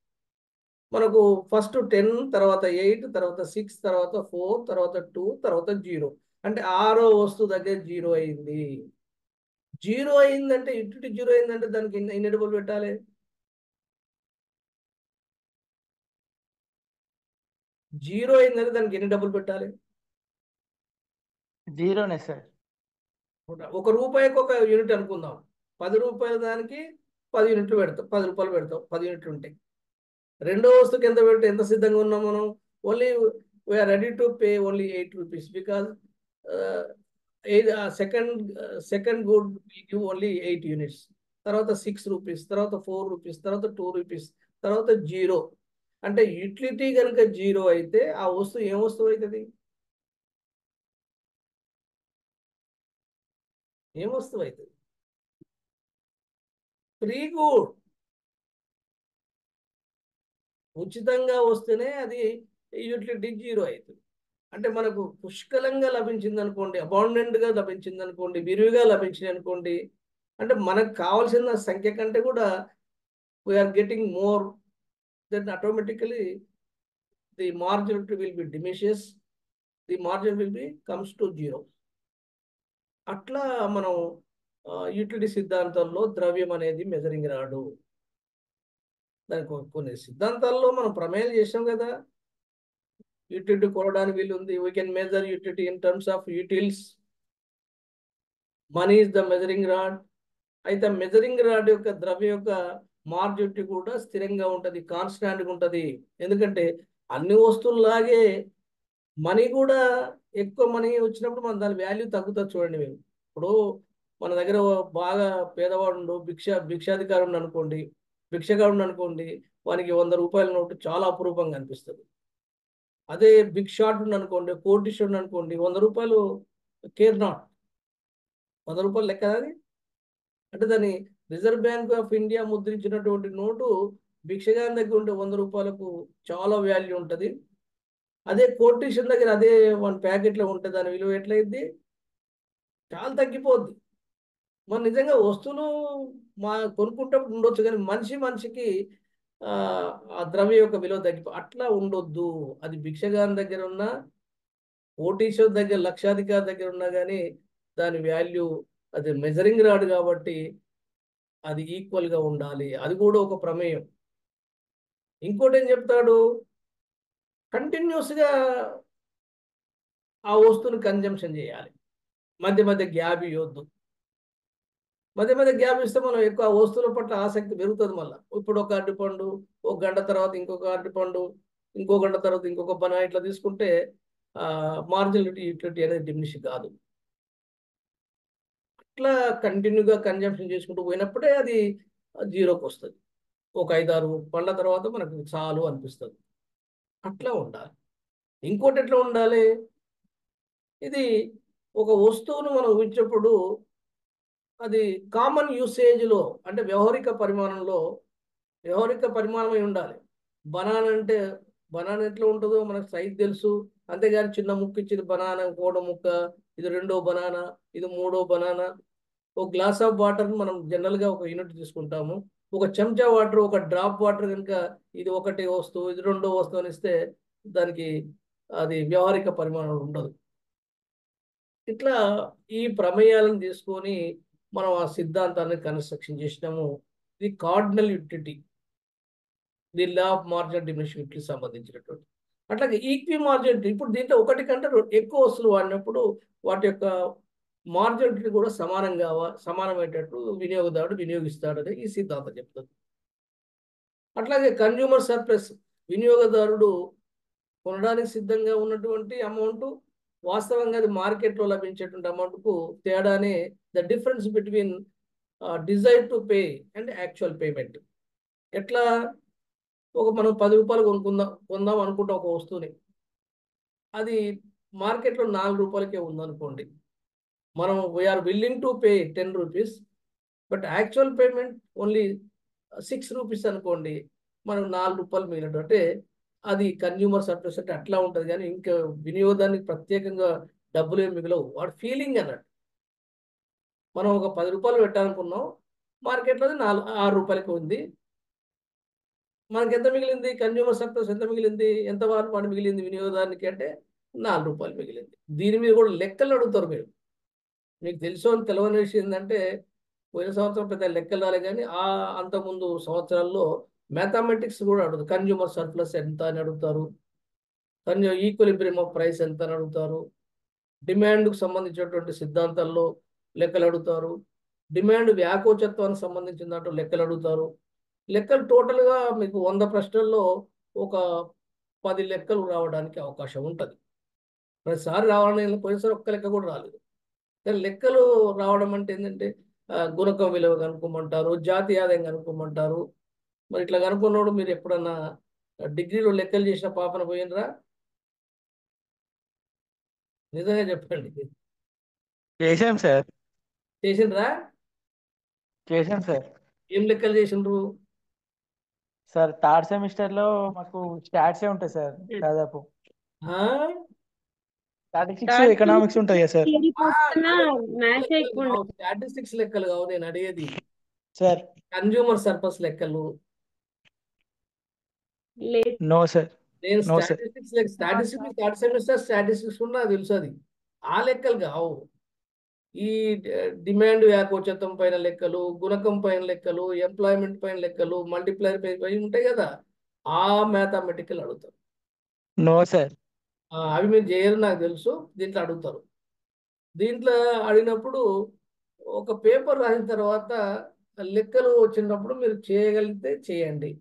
మనకు ఫస్ట్ 10, తర్వాత 8, తర్వాత 6, తర్వాత 4, తర్వాత 2, తర్వాత 0. అంటే 6వ వస్తువు దగ్గర జీరో అయింది. జీరో అయిందంటే యూటిలిటీ జీరో అయిందంటే దానికి ఎన్ని డబ్బులు పెట్టాలి? జీరో అయిందంటే దానికి ఎన్ని డబ్బులు పెట్టాలి? 0నే, సార్. 1 రూపాయికి ఒక యూనిట్ అనుకుందాం. 10 రూపాయల దానికి 10 యూనిట్లు పెడతాం, 10 రూపాయలు పెడతాం, 10 యూనిట్లు ఉంటాయి. రెండో వస్తువుకి ఎంత సిద్ధంగా ఉన్నాం మనం? Only we are ready to pay only 8 rupees because second good give only 8 units. తర్వాత 6 రూపీస్, తర్వాత 4 రూపీస్, తర్వాత 2 రూపీస్, తర్వాత 0. అంటే యూటిలిటీ కనుక 0 అయితే ఆ వస్తువు ఏం వస్తువు అవుతుంది? ఏం వస్తువు అవుతుంది? Free good. ఉచితంగా వస్తేనే అది యూటిలిటీ 0 అవుతుంది. అంటే మనకు పుష్కలంగా లభించింది అనుకోండి, అబాండెంట్గా లభించింది అనుకోండి, విరివిగా లభించింది అనుకోండి, అంటే మనకు కావాల్సిన సంఖ్య కంటే కూడా we are getting more, then automatically the marginality will be diminishes, the margin will be comes to 0. అట్లా మనం యూటిలిటీ సిద్ధాంతంలో ద్రవ్యం అనేది మెజరింగ్ రాడు. దానికి కొన్ని సిద్ధాంతాల్లో మనం ప్రమేయాలు చేసాం కదా. యూటిలిటీ కొనడానికి వీలు ఉంది. We can measure utility in terms of యూటిల్స్. Money is the measuring rod. అయితే మెజరింగ్ రాడ్ యొక్క ద్రవ్యం యొక్క మార్జినిటీ కూడా స్థిరంగా ఉంటుంది, కాన్స్టాంట్గా ఉంటుంది. ఎందుకంటే అన్ని వస్తువుల్లాగే మనీ కూడా ఎక్కువ మనీ వచ్చినప్పుడు మన దాని వాల్యూ తగ్గుతుంది. చూడండి మీరు, ఇప్పుడు మన దగ్గర బాగా పేదవాడు భిక్షాధికారి అనుకోండి, భిక్షగాడు అనుకోండి, వానికి 100 రూపాయల నోటు చాలా అపురూపంగా అనిపిస్తుంది. అదే బిగ్ షాట్ అనుకోండి, కోటీశ్వరుడు అనుకోండి, 100 రూపాయలు కేర్ నాట్, 100 రూపాయలు లెక్క అది. అంటే దాన్ని రిజర్వ్ బ్యాంక్ ఆఫ్ ఇండియా ముద్రించినటువంటి నోటు భిక్షగాని దగ్గర ఉండే 100 రూపాయలకు చాలా వాల్యూ ఉంటుంది. అదే కోటీశ్వరుని దగ్గర అదే 1 ప్యాకెట్లో ఉంటే దాని విలువ ఎట్లయింది? చాలా తగ్గిపోద్ది. మన నిజంగా వస్తువులు కొనుక్కుంటప్పుడు ఉండొచ్చు, కానీ మనిషికి ఆ ద్రవ్య యొక్క విలువ అట్లా ఉండొద్దు. అది భిక్షగాని దగ్గర ఉన్నా, కోటీశ్వర్ దగ్గర, లక్షాధికారి దగ్గర ఉన్నా కానీ దాని వాల్యూ, అది మెజరింగ్ రాడ్ కాబట్టి అది ఈక్వల్గా ఉండాలి. అది కూడా ఒక ప్రమేయం. ఇంకోటి ఏం చెప్తాడు? కంటిన్యూస్గా ఆ వస్తువుని కన్జంప్షన్ చేయాలి, మధ్య మధ్య గ్యాప్ ఇవ్వద్దు. మధ్య మధ్య గ్యాప్ ఇస్తే మనం ఎక్కువ వస్తువుల పట్ల ఆసక్తి పెరుగుతుంది. మళ్ళీ ఇప్పుడు ఒక అరటిపండు, ఒక గంట తర్వాత ఇంకొక అరటిపండు, ఇంకో గంట తర్వాత ఇంకొక బనానా, ఇట్లా తీసుకుంటే మార్జినల్ యూటిలిటీ అనేది డిమినిష్ కాదు. అట్లా కంటిన్యూగా కన్జంప్షన్ చేసుకుంటూ పోయినప్పుడే అది 0కి వస్తుంది. ఒక 5-6 పండ్ల తర్వాత మనకు చాలు అనిపిస్తుంది. అట్లా ఉండాలి. ఇంకోటి ఎట్లా ఉండాలి? ఇది ఒక వస్తువును మనం ఊహించినప్పుడు అది కామన్ యూసేజ్లో, అంటే వ్యవహారిక పరిమాణమై ఉండాలి. బనానా అంటే బనానా ఎట్లా ఉంటుందో మనకు సైజ్ తెలుసు. అంతేగాని చిన్న ముక్క ఇచ్చింది బనానా, ఇంకోటో ముక్క, ఇది 2వ బనానా, ఇది 3వ బనానా. ఒక గ్లాస్ ఆఫ్ వాటర్ మనం జనరల్గా ఒక యూనిట్ తీసుకుంటాము. ఒక చెంచా వాటర్, ఒక డ్రాప్ వాటర్ కనుక ఇది 1 వస్తువు, ఇది 2వ వస్తువు అని ఇస్తే దానికి అది వ్యవహారిక పరిమాణం ఉండదు. ఇట్లా ఈ ప్రమేయాలను తీసుకొని మనం ఆ సిద్ధాంతాన్ని కన్స్ట్రక్షన్ చేసినాము. ఇది cardinal utility, the law of marginal dimension utility సంబంధించినటువంటి. అట్లాగే ఈక్వి మార్జిన్, ఇప్పుడు దీంట్లో 1 కంటే ఎక్కువ వస్తువులు వాడినప్పుడు వాటి యొక్క మార్జిన్ కూడా సమానమయ్యేటట్టు వినియోగదారుడు వినియోగిస్తాడని ఈ సిద్ధాంతం చెప్తుంది. అట్లాగే కన్జ్యూమర్ సర్ప్లస్, వినియోగదారుడు కొనడానికి సిద్ధంగా ఉన్నటువంటి అమౌంట్ వాస్తవంగా అది మార్కెట్లో లభించేటువంటి అమౌంట్కు తేడానే the difference between desire to pay and actual payment. ఎట్లా? మనం 10 రూపాయలు కొందాం అనుకుంటాం ఒక వస్తువుని, అది మార్కెట్లో 4 రూపాయలకే ఉందనుకోండి. మనం we are willing to pay 10 rupees, but actual payment only 6 rupees అనుకోండి, మనం 4 రూపాయలు మిగిలినట్టు. అంటే అది కన్జ్యూమర్ సర్ప్లస్ అంటే అట్లా ఉంటుంది. కానీ ఇంకా వినియోగానికి ప్రత్యేకంగా డబ్బులు ఏమి మిగలవు, వాడు ఫీలింగ్ అన్నట్టు. మనం ఒక 10 రూపాయలు పెట్టాలనుకున్నాం, మార్కెట్లో 6 రూపాయలకి ఉంది. మనకి ఎంత మిగిలింది? కన్జ్యూమర్ సర్ప్లస్ ఎంత మిగిలింది? ఎంత వాడు మిగిలింది వినియోగదారునికి అంటే 4 రూపాయలు మిగిలింది. దీని మీద కూడా లెక్కలు అడుగుతారు మీరు. మీకు తెలుసో అని తెలియని విషయం ఏంటంటే, పోయిన సంవత్సరం పెద్ద లెక్కలు రాలే, కానీ అంతకుముందు సంవత్సరాల్లో మ్యాథమెటిక్స్ కూడా అడుగుతారు. కన్జ్యూమర్ సర్ప్లస్ ఎంత అని అడుగుతారు, ఈక్విలిబ్రియం ఆఫ్ ప్రైస్ ఎంత అని అడుగుతారు, డిమాండ్కు సంబంధించినటువంటి సిద్ధాంతాల్లో లెక్కలు అడుగుతారు, డిమాండ్ వ్యాకోచత్వానికి సంబంధించిన దాంట్లో లెక్కలు అడుగుతారు. లెక్కలు టోటల్గా మీకు 100 ప్రశ్నల్లో ఒక 10 లెక్కలు రావడానికి అవకాశం ఉంటుంది. ప్రతిసారి రావాలని పోయినసారి ఒక్క లెక్క కూడా రాలేదు. కానీ లెక్కలు రావడం అంటే ఏంటంటే గుణకం విలువ కనుక్కోమంటారు, జాతీయ ఆదాయం కనుక్కోమంటారు. మరి ఇట్లా కనుక్కున్నప్పుడు మీరు ఎప్పుడన్నా డిగ్రీలో లెక్కలు చేసిన పాపన పోయినరా? నిజంగా చెప్పండి. చేసాం సార్. చేసిండ్రా? చేసాం సార్. ఏం లెక్కలు చేసిండ్రు? సార్ థర్డ్ సెమిస్టర్ లో మాకు స్టాట్సే ఉంటాయి సార్ దాదాపు. స్టాటిస్టిక్స్ ఎకనామిక్స్ ఉంటాయి కదా సార్. మ్యాథ్స్ ఎక్కువ స్టాటిస్టిక్స్ లెక్కలు కావు నేను అడిగేది. సార్ కన్జ్యూమర్ సర్ప్లస్ లెక్కలు. లేదు. No sir. నేను No, sir. Statistics third semester statistics కూడా నాకు తెలుసు. అది ఆ లెక్కలు కావు. ఈ డిమాండ్ వ్యాకోచత్వం పైన లెక్కలు, గుణకం పైన లెక్కలు, ఎంప్లాయ్మెంట్ పైన లెక్కలు, మల్టిప్లైర్ పైన ఉంటాయి కదా, ఆ మ్యాథమెటికల్ అడుగుతారు. No sir. అవి మీరు చేయరు నాకు తెలుసు. దీంట్లో అడుగుతారు. దీంట్లో అడిగినప్పుడు ఒక పేపర్ రాసిన తర్వాత లెక్కలు వచ్చినప్పుడు మీరు చేయగలిగితే చేయండి.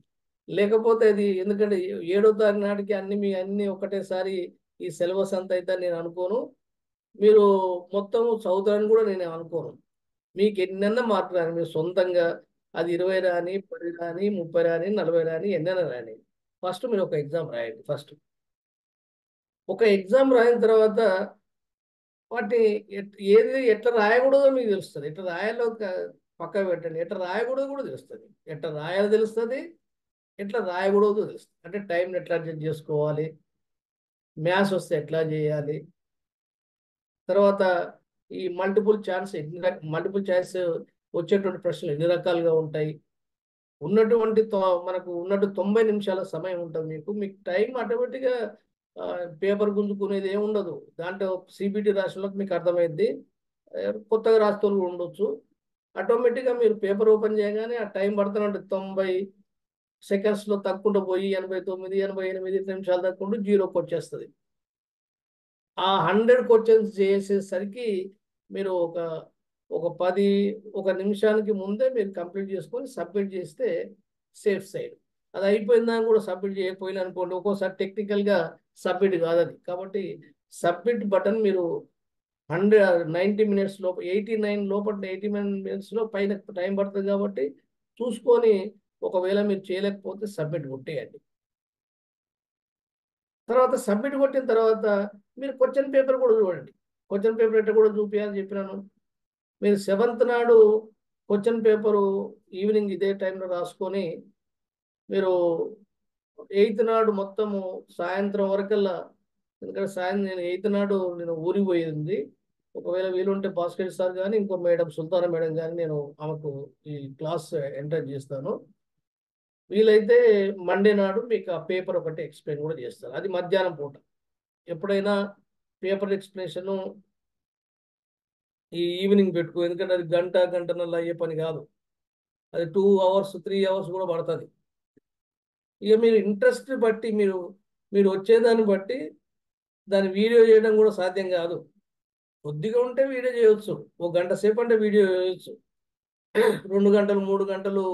లేకపోతే అది ఎందుకంటే 7వ తారీఖు నాటికి అన్ని ఒకటేసారి ఈ సిలబస్ అంతా అయితే నేను అనుకోను. మీరు మొత్తం చదువుతారని కూడా నేను అనుకోను. మీకు ఎన్నెన్న మార్కులు రాని, మీరు సొంతంగా అది 20 రాని, 10 రాని, 30 రాని, 40 రాని, ఎన్నైనా రాని, ఫస్ట్ మీరు ఒక ఎగ్జామ్ రాయండి. ఫస్ట్ ఒక ఎగ్జామ్ రాయిన తర్వాత వాటిని ఏది ఎట్లా రాయకూడదో మీకు తెలుస్తుంది. ఎట్లా రాయాలో పక్క పెట్టండి. ఎట్లా రాయకూడదో కూడా తెలుస్తుంది. ఎట్లా రాయాలో తెలుస్తుంది, ఎట్లా రాయకూడదో తెలుస్తుంది. అంటే టైంని ఎట్లా అడ్జస్ట్ చేసుకోవాలి, మ్యాథ్స్ వస్తే ఎట్లా చేయాలి, తర్వాత ఈ మల్టిపుల్ ఛాయిస్ వచ్చేటువంటి ప్రశ్నలు ఎన్ని రకాలుగా ఉంటాయి. మనకు ఉన్నట్టు 90 నిమిషాల సమయం ఉంటుంది. మీకు టైం ఆటోమేటిక్గా పేపర్ గుంజుకునేది ఏమి ఉండదు. దాంట్లో సిబిటి రాసినప్పుడు మీకు అర్థమైంది. కొత్తగా రాస్తూ ఉండొచ్చు. ఆటోమేటిక్గా మీరు పేపర్ ఓపెన్ చేయగానే ఆ టైం పడుతున్నట్టు 90 సెకండ్స్లో తక్కుంటూ పోయి 89, 88 నిమిషాలు తక్కుంటూ 0కి వచ్చేస్తుంది. ఆ 100 క్వశ్చన్స్ చేసేసరికి మీరు ఒక నిమిషానికి ముందే మీరు కంప్లీట్ చేసుకొని సబ్మిట్ చేస్తే సేఫ్ సైడ్. అది అయిపోయిందా కూడా సబ్మిట్ చేయకపోయినా అనుకోండి, ఒక్కోసారి టెక్నికల్గా సబ్మిట్ కాదు అది. కాబట్టి సబ్మిట్ బటన్ మీరు 90 మినిట్స్ లోపు 89 మినిట్స్లో పైన టైం పడుతుంది. కాబట్టి చూసుకొని ఒకవేళ మీరు చేయలేకపోతే సబ్మిట్ కొట్టేయండి. తర్వాత సబ్మిట్ కొట్టిన తర్వాత మీరు క్వశ్చన్ పేపర్ కూడా చూడండి. క్వశ్చన్ పేపర్ ఎట్లా కూడా చూపించాలని చెప్పినాను. మీరు 7th నాడు క్వశ్చన్ పేపరు ఈవినింగ్ ఇదే టైంలో రాసుకొని మీరు 8th నాడు మొత్తము సాయంత్రం వరకల్లా, ఎందుకంటే నేను 8th నాడు నేను ఊరికి పోయింది. ఒకవేళ వీలుంటే భాస్కర్ సార్ కానీ ఇంకో మేడం సుల్తానా మేడం కానీ నేను ఆమెకు ఈ క్లాస్ ఎంటర్ చేస్తాను. వీలైతే మండే నాడు మీకు ఆ పేపర్ ఒకటి ఎక్స్ప్లెయిన్ కూడా చేస్తారు. అది మధ్యాహ్నం పూట. ఎప్పుడైనా పేపర్ ఎక్స్ప్లెనేషను ఈ ఈవినింగ్ పెట్టుకో, ఎందుకంటే అది గంటన్నర అయ్యే పని కాదు. అది 2 hours 3 hours కూడా పడుతుంది. ఇక మీరు ఇంట్రెస్ట్ బట్టి మీరు వచ్చేదాన్ని బట్టి దాన్ని వీడియో చేయడం కూడా సాధ్యం కాదు. కొద్దిగా ఉంటే వీడియో చేయవచ్చు. 1 గంట సేపు అంటే వీడియో చేయవచ్చు. 2 గంటలు 3 గంటలు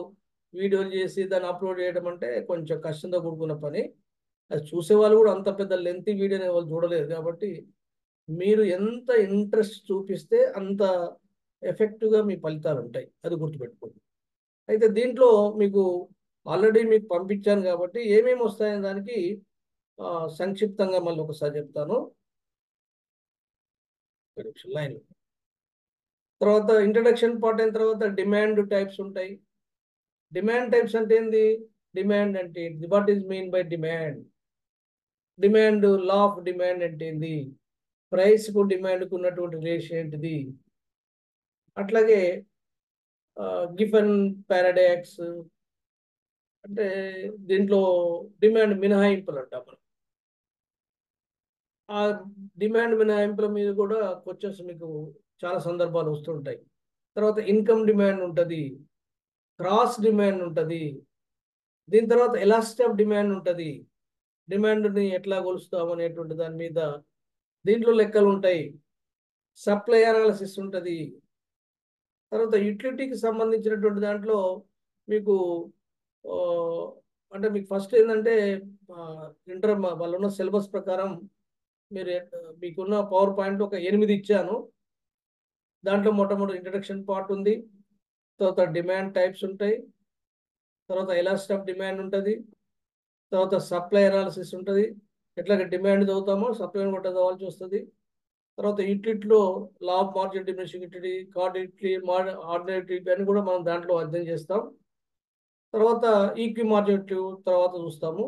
వీడియోలు చేసి దాన్ని అప్లోడ్ చేయడం అంటే కొంచెం కష్టంతో కూడుకున్న పని. అది చూసేవాళ్ళు కూడా అంత పెద్ద లెంత్ వీడియోని వాళ్ళు చూడలేదు. కాబట్టి మీరు ఎంత ఇంట్రెస్ట్ చూపిస్తే అంత ఎఫెక్టివ్గా మీ ఫలితాలు ఉంటాయి. అది గుర్తుపెట్టుకోండి. అయితే దీంట్లో మీకు ఆల్రెడీ మీకు పంపించాను కాబట్టి ఏమేమి వస్తాయనే దానికి సంక్షిప్తంగా మళ్ళీ ఒకసారి చెప్తాను. లైన్ తర్వాత ఇంట్రడక్షన్ పార్ట్ అయిన తర్వాత డిమాండ్ టైప్స్ ఉంటాయి. డిమాండ్ టైప్స్ అంటే ఏంది? డిమాండ్ అంటే what is mean by demand? Demand, law of demand అంటే ఏంది? ప్రైస్కు డిమాండ్కు ఉన్నటువంటి రేషియో ఏంటిది? అట్లాగే గిఫెన్ పారాడాక్స్ అంటే దీంట్లో డిమాండ్ మినహాయింపులు అంటాం మనం. ఆ డిమాండ్ మినహాయింపుల మీద కూడా క్వశ్చన్స్ మీకు చాలా సందర్భాలు వస్తుంటాయి. తర్వాత ఇన్కమ్ డిమాండ్ ఉంటుంది, క్రాస్ డిమాండ్ ఉంటుంది, దీని తర్వాత ఎలాస్టిక్ ఆఫ్ డిమాండ్ ఉంటుంది. డిమాండ్ని ఎట్లా కొలుస్తాం అనేటువంటి దాని మీద దీంట్లో లెక్కలు ఉంటాయి. సప్లై అనాలిసిస్ ఉంటుంది. తర్వాత యూటిలిటీకి సంబంధించినటువంటి దాంట్లో మీకు అంటే మీకు ఫస్ట్ ఏంటంటే వాళ్ళు ఉన్న సిలబస్ ప్రకారం మీకున్న పవర్ పాయింట్ ఒక 8 ఇచ్చాను. దాంట్లో మొట్టమొదటి ఇంట్రడక్షన్ పార్ట్ ఉంది. తర్వాత డిమాండ్ టైప్స్ ఉంటాయి. తర్వాత ఎలాస్టిక్ ఆఫ్ డిమాండ్ ఉంటుంది. తర్వాత సప్లై అనాలిసిస్ ఉంటుంది. ఎట్లాగ డిమాండ్ చదువుతామో సప్లై కూడా చదవాల్సి వస్తుంది. తర్వాత యూటిలిటీలో law of margin diminishing utility, cardinality, ordinary అని కూడా మనం దాంట్లో అధ్యయనం చేస్తాం. తర్వాత ఈక్వి మార్జిన్ తర్వాత చూస్తాము.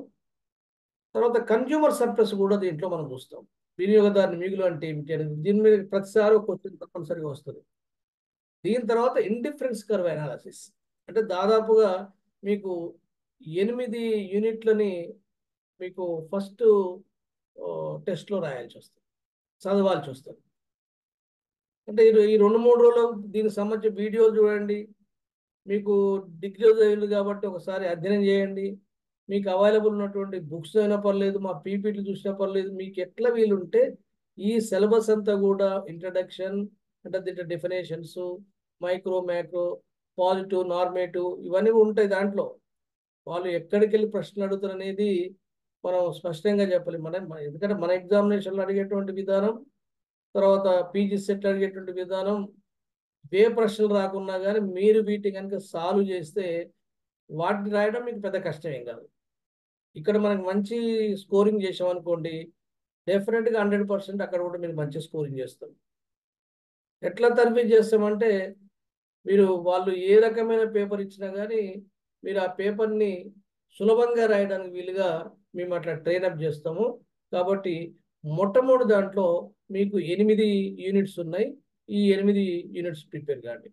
తర్వాత కన్జ్యూమర్ సర్ప్లస్ కూడా దీంట్లో మనం చూస్తాం. వినియోగదారుని మిగులు అంటే ఏమిటి అనేది దీని మీద ప్రతిసారి ఒక క్వశ్చన్ తప్పనిసరిగా వస్తుంది. దీని తర్వాత ఇండిఫరెన్స్ కర్వ్ అనాలిసిస్ అంటే దాదాపుగా మీకు 8 యూనిట్లని మీకు ఫస్ట్ టెస్ట్లో రాయాల్సి వస్తుంది, చదవాల్సి వస్తుంది. అంటే ఈ 2-3 రోజులు దీనికి సంబంధించిన వీడియోలు చూడండి. మీకు డిగ్రీ చదివింది కాబట్టి ఒకసారి అధ్యయనం చేయండి. మీకు అవైలబుల్ ఉన్నటువంటి బుక్స్ అయినా పర్లేదు, మా పీపీటీ చూసినా పర్లేదు, మీకు ఎట్లా వీలుంటే ఈ సిలబస్ అంతా కూడా ఇంట్రడక్షన్ అంటే దీంట్లో definitions, micro macro, positive, normative ఇవన్నీ ఉంటాయి దాంట్లో. వాళ్ళు ఎక్కడికి వెళ్ళి ప్రశ్నలు అడుగుతారు అనేది మనం స్పష్టంగా చెప్పాలి. ఎందుకంటే మన ఎగ్జామినేషన్లో అడిగేటువంటి విధానం, తర్వాత పీజీ సెట్ అడిగేటువంటి విధానం, ఏ ప్రశ్నలు రాకున్నా కానీ మీరు వీటిని కనుక సాల్వ్ చేస్తే వాటిని రాయడం మీకు పెద్ద కష్టమేం కాదు. ఇక్కడ మనకు మంచి స్కోరింగ్ చేసామనుకోండి, డెఫినెట్గా 100% అక్కడ కూడా మీరు మంచి స్కోరింగ్ చేస్తారు. ఎట్లా తరఫీ చేస్తామంటే మీరు వాళ్ళు ఏ రకమైన పేపర్ ఇచ్చినా కానీ మీరు ఆ పేపర్ని సులభంగా రాయడానికి వీలుగా మేము అట్లా ట్రైనప్ చేస్తాము. కాబట్టి మొట్టమొదటి దాంట్లో మీకు 8 యూనిట్స్ ఉన్నాయి. ఈ 8 యూనిట్స్ ప్రిపేర్ కాండి.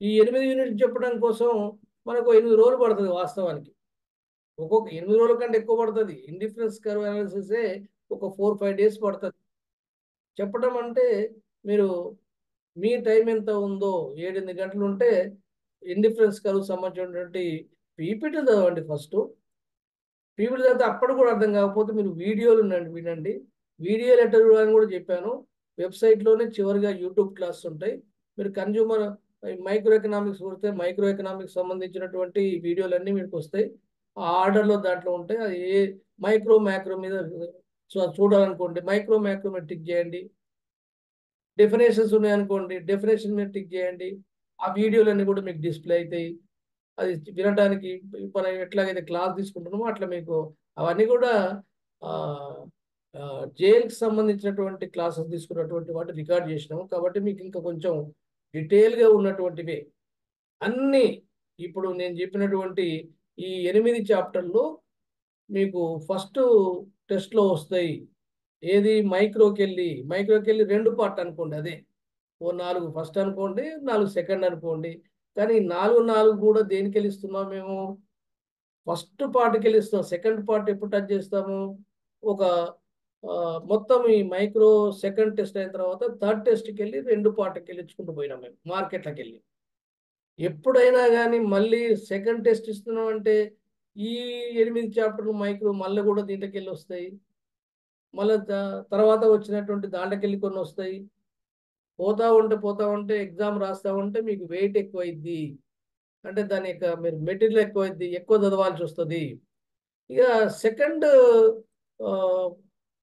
ఈ 8 యూనిట్స్ చెప్పడం కోసం మనకు 8 రోజులు పడుతుంది. వాస్తవానికి ఒక్కొక్క 8 రోజుల కంటే ఎక్కువ పడుతుంది. ఇండిఫరెన్స్ కర్వ్ అనాలిసిసే ఒక 4-5 డేస్ పడుతుంది చెప్పడం. అంటే మీరు మీ టైం ఎంత ఉందో 7-8 గంటలు ఉంటే ఇండిఫరెన్స్ కర్వ్ సంబంధించినటువంటి పీపీటీ చదవండి. ఫస్ట్ పీపీటీ చదివితే అప్పుడు కూడా అర్థం కాకపోతే మీరు వీడియోలు వినండి. వీడియోలు ఎట్లా చూడాలని కూడా చెప్పాను. వెబ్సైట్లోనే చివరిగా యూట్యూబ్ క్లాస్ ఉంటాయి. మీరు కన్జ్యూమర్ మైక్రో ఎకనామిక్స్ కొడితే మైక్రో ఎకనామిక్స్ సంబంధించినటువంటి వీడియోలన్నీ మీకు వస్తాయి. ఆ ఆర్డర్లో దాంట్లో ఉంటాయి. అది ఏ మైక్రో మ్యాక్రో మీద చూడాలనుకోండి మైక్రో మ్యాక్రో మీద టిక్ చేయండి. డెఫినేషన్స్ ఉన్నాయనుకోండి డెఫినేషన్ మీద టిక్ చేయండి. ఆ వీడియోలన్నీ కూడా మీకు డిస్ప్లే అవుతాయి. అది వినడానికి మనం ఎట్లాగైతే క్లాస్ తీసుకుంటున్నామో అట్లా మీకు అవన్నీ కూడా జేఎల్కి సంబంధించినటువంటి క్లాసెస్ తీసుకున్నటువంటి వాటి రికార్డ్ చేసినాము. కాబట్టి మీకు ఇంకా కొంచెం డీటెయిల్గా ఉన్నటువంటివే అన్నీ ఇప్పుడు నేను చెప్పినటువంటి ఈ 8 చాప్టర్లు మీకు ఫస్ట్ టెస్ట్లో వస్తాయి. ఏది మైక్రోకి వెళ్ళి 2 పార్ట్ అనుకోండి. అదే ఓ 4 ఫస్ట్ అనుకోండి, 4 సెకండ్ అనుకోండి. కానీ 4 కూడా దేనికి వెళ్ళిస్తున్నాం మేము? ఫస్ట్ పార్ట్కి వెళ్ళిస్తాం. సెకండ్ పార్ట్ ఎప్పుడు టచ్ చేస్తాము? ఒక మొత్తం ఈ మైక్రో సెకండ్ టెస్ట్ అయిన తర్వాత థర్డ్ టెస్ట్కి వెళ్ళి 2 పార్ట్కి వెళ్ళించుకుంటూ పోయినాం మేము మార్కెట్లోకి వెళ్ళి. ఎప్పుడైనా కానీ మళ్ళీ సెకండ్ టెస్ట్ ఇస్తున్నాం అంటే ఈ 8 చాప్టర్లు మైక్రో మళ్ళీ కూడా దీంట్లోకి వెళ్ళి వస్తాయి. మళ్ళీ తర్వాత వచ్చినటువంటి దాంట్లోకి కొన్ని వస్తాయి. పోతా ఉంటే ఎగ్జామ్ రాస్తా ఉంటే మీకు వెయిట్ ఎక్కువైద్ది. అంటే దాని యొక్క మీరు మెటీరియల్ ఎక్కువైద్ది, ఎక్కువ చదవాల్సి వస్తుంది. ఇక సెకండ్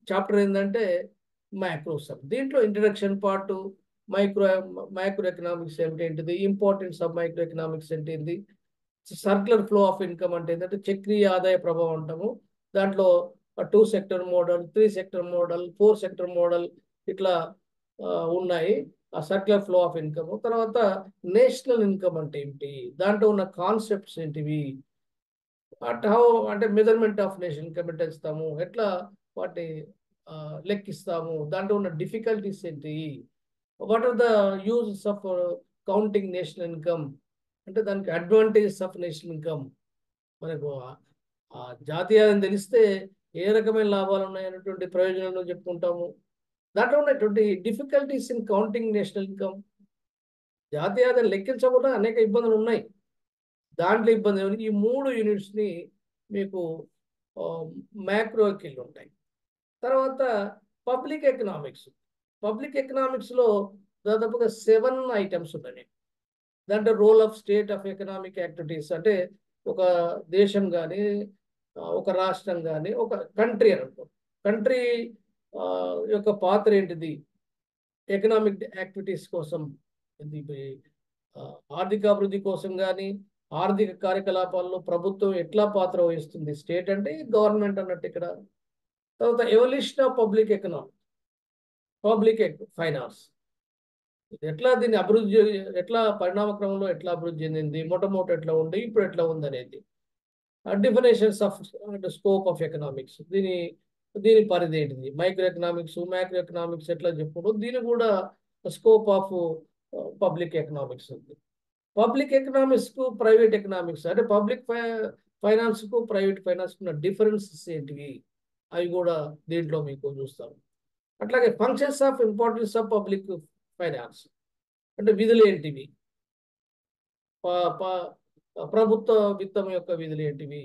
చాప్టర్ ఏంటంటే మ్యాక్రోసమ్. దీంట్లో ఇంట్రడక్షన్ పార్ట్, మైక్రో ఎకనామిక్స్ అంటే ఏంటిది, ఇంపార్టెన్స్ ఆఫ్ మైక్రో ఎకనామిక్స్ అంటే ఏంటి, సర్క్యులర్ ఫ్లో ఆఫ్ ఇన్కమ్ అంటే ఏంటంటే చక్రీయ ఆదాయ ప్రభావం అంటాము. దాంట్లో 2 sector model, 3 sector model, 4 sector model ఇట్లా ఉన్నాయి. ఆ సర్క్యులర్ ఫ్లో ఆఫ్ ఇన్కమ్. తర్వాత నేషనల్ ఇన్కమ్ అంటే ఏంటి, దాంట్లో ఉన్న కాన్సెప్ట్స్ ఏంటివి, అంటే మెజర్మెంట్ ఆఫ్ నేషనల్ ఇన్కమ్ ఎట్లా ఇస్తాము, ఎట్లా వాటిని లెక్కిస్తాము, దాంట్లో ఉన్న డిఫికల్టీస్ ఏంటి, what are the uses of counting national income, అంటే దానికి అడ్వాంటేజెస్ ఆఫ్ నేషనల్ ఇన్కమ్. మనకు జాతీయ ఆదాయం తెలిస్తే ఏ రకమైన లాభాలు ఉన్నాయనేటువంటి ప్రయోజనాలు చెప్పుకుంటాము. దాంట్లో ఉన్నటువంటి difficulties in counting national income, జాతీయ ఆదాయం లెక్కించకుండా అనేక ఇబ్బందులు ఉన్నాయి. దాంట్లో ఇబ్బంది ఈ 3 యూనిట్స్ని మీకు మ్యాక్రోకి వెళ్ళి ఉంటాయి. తర్వాత పబ్లిక్ ఎకనామిక్స్లో దాదాపుగా 7 ఐటమ్స్ ఉన్నాయి. దాంట్లో role of state of economic activities అంటే ఒక దేశం కానీ, ఒక రాష్ట్రం కానీ, ఒక కంట్రీ అనుకో, కంట్రీ యొక్క పాత్ర ఏంటిది ఎకనామిక్ యాక్టివిటీస్ కోసం, ఆర్థిక అభివృద్ధి కోసం కానీ, ఆర్థిక కార్యకలాపాల్లో ప్రభుత్వం ఎట్లా పాత్ర వహిస్తుంది, స్టేట్ అంటే గవర్నమెంట్ అన్నట్టు ఇక్కడ. తర్వాత evolution of public economy, public finance, ఎట్లా దీన్ని అభివృద్ధి, ఎట్లా పరిణామ క్రమంలో ఎట్లా అభివృద్ధి చెందింది, మొట్టమొదటి ఎట్లా ఉంది, ఇప్పుడు ఎట్లా ఉంది అనేది. Definitions of scope of economics, దీని పరిధి ఏంటిది, మైక్రో ఎకనామిక్స్ మ్యాక్రో ఎకనామిక్స్ ఎట్లా చెప్పుడు, దీని కూడా స్కోప్ ఆఫ్ పబ్లిక్ ఎకనామిక్స్ ఉంది. పబ్లిక్ ఎకనామిక్స్ కు ప్రైవేట్ ఎకనామిక్స్ అంటే పబ్లిక్ ఫైనాన్స్ కు ప్రైవేట్ ఫైనాన్స్ ఉన్న డిఫరెన్సెస్ ఏంటివి అవి కూడా దీంట్లో మీకు చూస్తాం. అట్లాగే functions of importance of public finance అంటే విధులు ఏంటివి, ప్రభుత్వ విత్తం యొక్క విధులు ఏంటివి,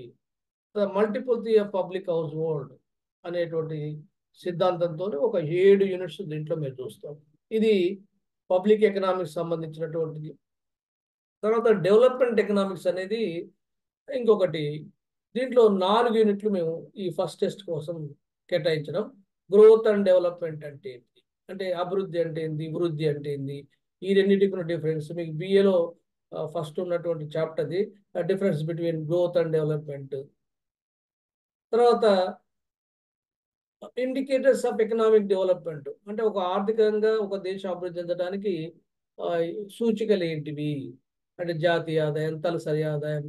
మల్టిపుల్టీ ఆఫ్ పబ్లిక్ హౌస్ హోల్డ్ అనేటువంటి సిద్ధాంతంతో ఒక 7 యూనిట్స్ దీంట్లో మీరు చూస్తాం. ఇది పబ్లిక్ ఎకనామిక్స్ సంబంధించినటువంటిది. తర్వాత డెవలప్మెంట్ ఎకనామిక్స్ అనేది ఇంకొకటి. దీంట్లో 4 యూనిట్లు మేము ఈ ఫస్ట్ టెస్ట్ కోసం కేటాయించడం. గ్రోత్ అండ్ డెవలప్మెంట్ అంటే ఏంటి, అంటే అభివృద్ధి అంటే ఏంది, వృద్ధి అంటే ఏంది, ఈ రెండింటికి ఉన్న డిఫరెన్స్ మీకు బిఏలో ఫస్ట్ ఉన్నటువంటి చాప్టర్ది, difference between growth and development. తర్వాత ఇండికేటర్స్ ఆఫ్ ఎకనామిక్ డెవలప్మెంట్ అంటే ఒక ఆర్థికంగా ఒక దేశం అభివృద్ధి చెందడానికి సూచికలు ఏంటివి అంటే జాతీయ ఆదాయం, తలసరి ఆదాయం,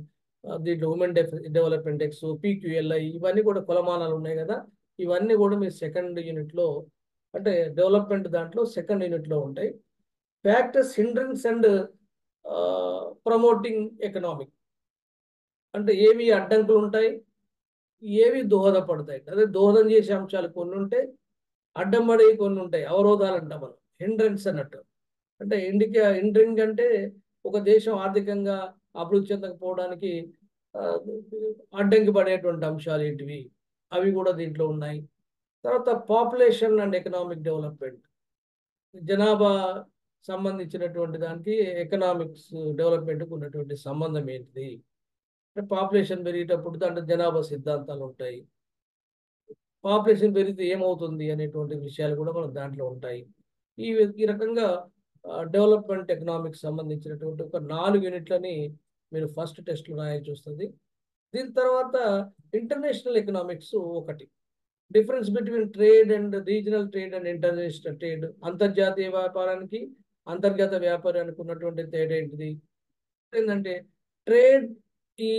దీంట్లో ఉమెన్ డెవలప్మెంట్ ఇండెక్స్, PQLI, ఇవన్నీ కూడా కొలమానాలు ఉన్నాయి కదా. ఇవన్నీ కూడా మీ సెకండ్ యూనిట్లో అంటే డెవలప్మెంట్ దాంట్లో సెకండ్ యూనిట్లో ఉంటాయి. Factors hindrance and promoting economic అంటే ఏవి అడ్డంకులు ఉంటాయి, ఏవి దోహదపడతాయి. అదే దోహదం చేసే అంశాలు కొన్ని ఉంటాయి, అడ్డం పడే కొన్ని ఉంటాయి, అవరోధాలు అంటాం మనం, హిండ్రన్స్ అన్నట్టు. అంటే హిండ్రింగ్ అంటే ఒక దేశం ఆర్థికంగా అభివృద్ధి చెందకపోవడానికి అడ్డంకి పడేటువంటి అంశాలు ఏంటివి అవి కూడా దీంట్లో ఉన్నాయి. తర్వాత పాపులేషన్ అండ్ ఎకనామిక్ డెవలప్మెంట్, జనాభా సంబంధించినటువంటి దానికి ఎకనామిక్స్ డెవలప్మెంట్కి ఉన్నటువంటి సంబంధం ఏంటిది, అంటే పాపులేషన్ పెరిగేటప్పుడు దాంట్లో జనాభా సిద్ధాంతాలు ఉంటాయి, పాపులేషన్ పెరిగితే ఏమవుతుంది అనేటువంటి విషయాలు కూడా మనకు దాంట్లో ఉంటాయి. ఈ రకంగా డెవలప్మెంట్ ఎకనామిక్స్ సంబంధించినటువంటి ఒక 4 యూనిట్లని మీరు ఫస్ట్ టెస్ట్లో రాయాల్సి వస్తుంది. దీని తర్వాత ఇంటర్నేషనల్ ఎకనామిక్స్ ఒకటి, difference between trade and regional trade and international trade, అంతర్జాతీయ వ్యాపారానికి అంతర్గత వ్యాపారానికి ఉన్నటువంటి తేడా ఏంటిది. ఏంటంటే ట్రేడ్ ఈ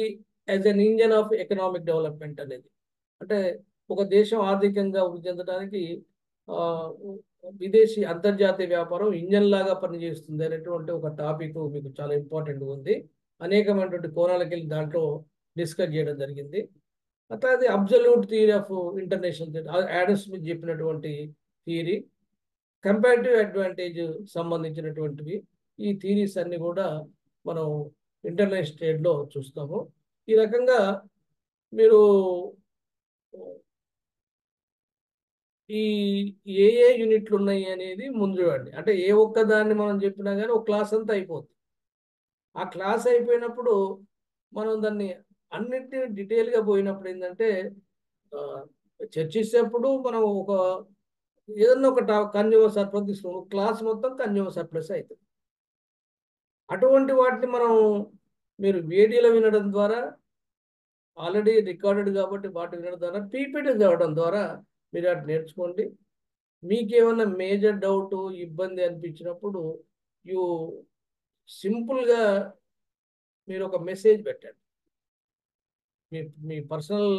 as an engine of economic development అనేది, అంటే ఒక దేశం ఆర్థికంగా వృద్ధి చెందడానికి విదేశీ అంతర్జాతీయ వ్యాపారం ఇంజన్ లాగా పనిచేస్తుంది అనేటువంటి ఒక టాపిక్ మీకు చాలా ఇంపార్టెంట్ ఉంది. అనేకమైనటువంటి కోణాలకు వెళ్ళి దాంట్లో డిస్కస్ చేయడం జరిగింది. అట్లాగే absolute theory of international trade, Adam Smith చెప్పినటువంటి థియరీ, కంపారిటివ్ అడ్వాంటేజ్ సంబంధించినటువంటివి, ఈ థియరీస్ అన్ని కూడా మనం ఇంటర్నేషనల్ ట్రేడ్లో చూస్తాము. ఈ రకంగా మీరు ఈ ఏ యూనిట్లు ఉన్నాయి అనేది ముందు చూడండి. అంటే ఏ ఒక్క దాన్ని మనం చెప్పినా కానీ ఒక క్లాస్ అంతా అయిపోతుంది. ఆ క్లాస్ అయిపోయినప్పుడు మనం దాన్ని అన్నిటినీ డీటెయిల్గా పోయినప్పుడు ఏంటంటే చర్చిస్తేప్పుడు మనం ఒక ఏదన్నా ఒక కన్జ్యూమర్ సర్ప్లస్ తీసుకున్నాం, క్లాస్ మొత్తం కన్జ్యూమర్ సర్ప్లస్ అవుతుంది. అటువంటి వాటిని మనం మీరు వీడియోలో వినడం ద్వారా, ఆల్రెడీ రికార్డెడ్ కాబట్టి వాటి వినడం ద్వారా, పీపీటీ చదవడం ద్వారా మీరు అటు నేర్చుకోండి. మీకేమన్నా మేజర్ డౌట్ ఇబ్బంది అనిపించినప్పుడు సింపుల్గా మీరు ఒక మెసేజ్ పెట్టండి, మీ పర్సనల్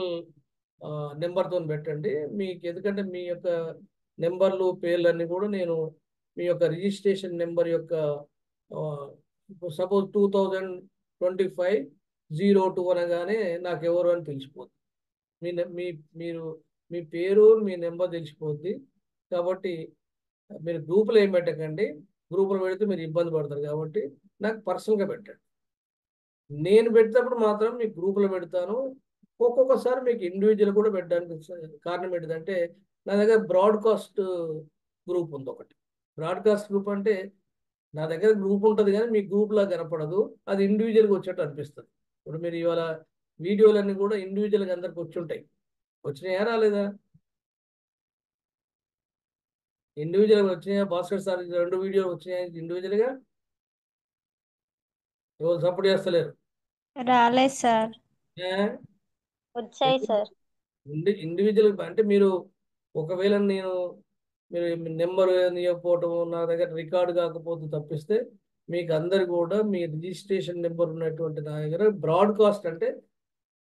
నెంబర్తో పెట్టండి. మీకు ఎందుకంటే మీ యొక్క నెంబర్లు పేర్లన్నీ కూడా నేను మీ యొక్క రిజిస్ట్రేషన్ నెంబర్ యొక్క సపోజ్ 2025-02 అనగానే నాకు ఎవరు అని తెలిసిపోద్ది. మీ పేరు మీ నెంబర్ తెలిసిపోద్ది. కాబట్టి మీరు గ్రూపులో ఏం పెట్టకండి, గ్రూపులో పెడితే మీరు ఇబ్బంది పడతారు. కాబట్టి నాకు పర్సనల్గా పెట్టండి. నేను పెట్టినప్పుడు మాత్రం మీకు గ్రూపులో పెడతాను. ఒక్కొక్కసారి మీకు ఇండివిజువల్ కూడా పెట్టడానికి కారణం ఏంటిదంటే నా దగ్గర బ్రాడ్కాస్ట్ గ్రూప్ ఉంది ఒకటి. బ్రాడ్కాస్ట్ గ్రూప్ అంటే నా దగ్గర గ్రూప్ ఉంటుంది కానీ మీ గ్రూప్లా కనపడదు, అది ఇండివిజువల్గా వచ్చేట్టు అనిపిస్తుంది. ఇప్పుడు మీరు ఇవాళ వీడియోలన్నీ కూడా ఇండివిజువల్గా అందరికి వచ్చి ఉంటాయి. వచ్చినాయా రాలేదా? ఇండివిజువల్గా వచ్చినాయా? భాస్కర్ సార్ 2 వీడియోలు వచ్చినాయా ఇండివిజువల్గా? ఎవరు సపోర్ట్ చేస్తలేరు. రాలేదు సార్. ఏ? వచ్చాయి సార్. ఇండివిజువల్ అంటే మీరు ఒకవేళ మీరు నెంబర్ ఇవ్వకపోవటం నా దగ్గర రికార్డు కాకపోతే తప్పిస్తే మీకు అందరు కూడా మీ రిజిస్ట్రేషన్ నెంబర్ ఉన్నటువంటి నా దగ్గర బ్రాడ్కాస్ట్ అంటే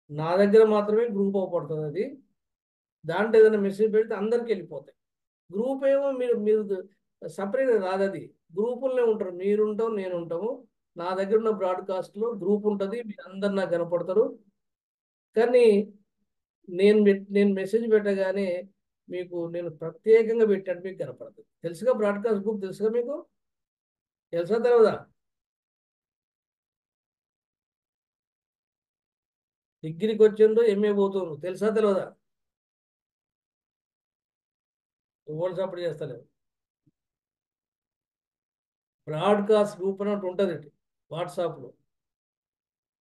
నా దగ్గర మాత్రమే గ్రూప్ అవ్వబడుతుంది అది. దాంట్లో ఏదైనా మెసేజ్ పెడితే అందరికి వెళ్ళిపోతాయి. గ్రూప్ ఏమో మీరు మీరు సపరేట్ రాదు, అది గ్రూపుల్నే ఉంటారు. మీరు ఉంటాం, నేను ఉంటాము. నా దగ్గర ఉన్న బ్రాడ్కాస్ట్లో గ్రూప్ ఉంటుంది, మీరు అందరు నాకు కనపడతారు. కానీ నేను మెసేజ్ పెట్టగానే నేను ప్రత్యేకంగా పెట్టాను, మీకు కనపడుతుంది. తెలుసుగా బ్రాడ్కాస్ట్ గ్రూప్? తెలుసుగా మీకు? తెలుసా తెలియదా? డిగ్రీకి వచ్చిండ్రు, ఎంఏ పోతుండ్రు, తెలుసా తెలియదా? ఓల్డ్ సపోర్ట్ చేస్తలేదు. బ్రాడ్కాస్ట్ గ్రూప్ అని ఒకటి ఉంటుంది వాట్సాప్లో.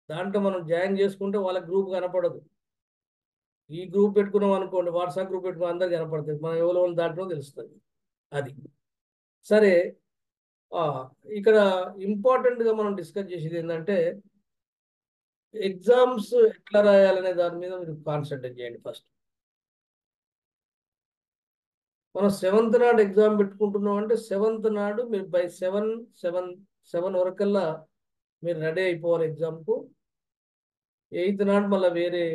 దాంట్లో మనం జాయిన్ చేసుకుంటే వాళ్ళ గ్రూప్ కనపడదు. ఈ గ్రూప్ పెట్టుకున్నాం అనుకోండి, వాట్సాప్ గ్రూప్ పెట్టుకుని అందరు కనపడుతుంది, మనం ఎవరో దాంట్లో తెలుస్తుంది. అది సరే. ఇక్కడ ఇంపార్టెంట్గా మనం డిస్కస్ చేసేది ఏంటంటే ఎగ్జామ్స్ ఎట్లా రాయాలనే దాని మీద మీరు కాన్సన్ట్రేట్ చేయండి. ఫస్ట్ మనం 7th నాడు ఎగ్జామ్ పెట్టుకుంటున్నాం అంటే 7th నాడు మీరు బై 7 వరకల్లా మీరు రెడీ అయిపోవాలి ఎగ్జామ్కు. 8th నాడు మళ్ళీ వేరే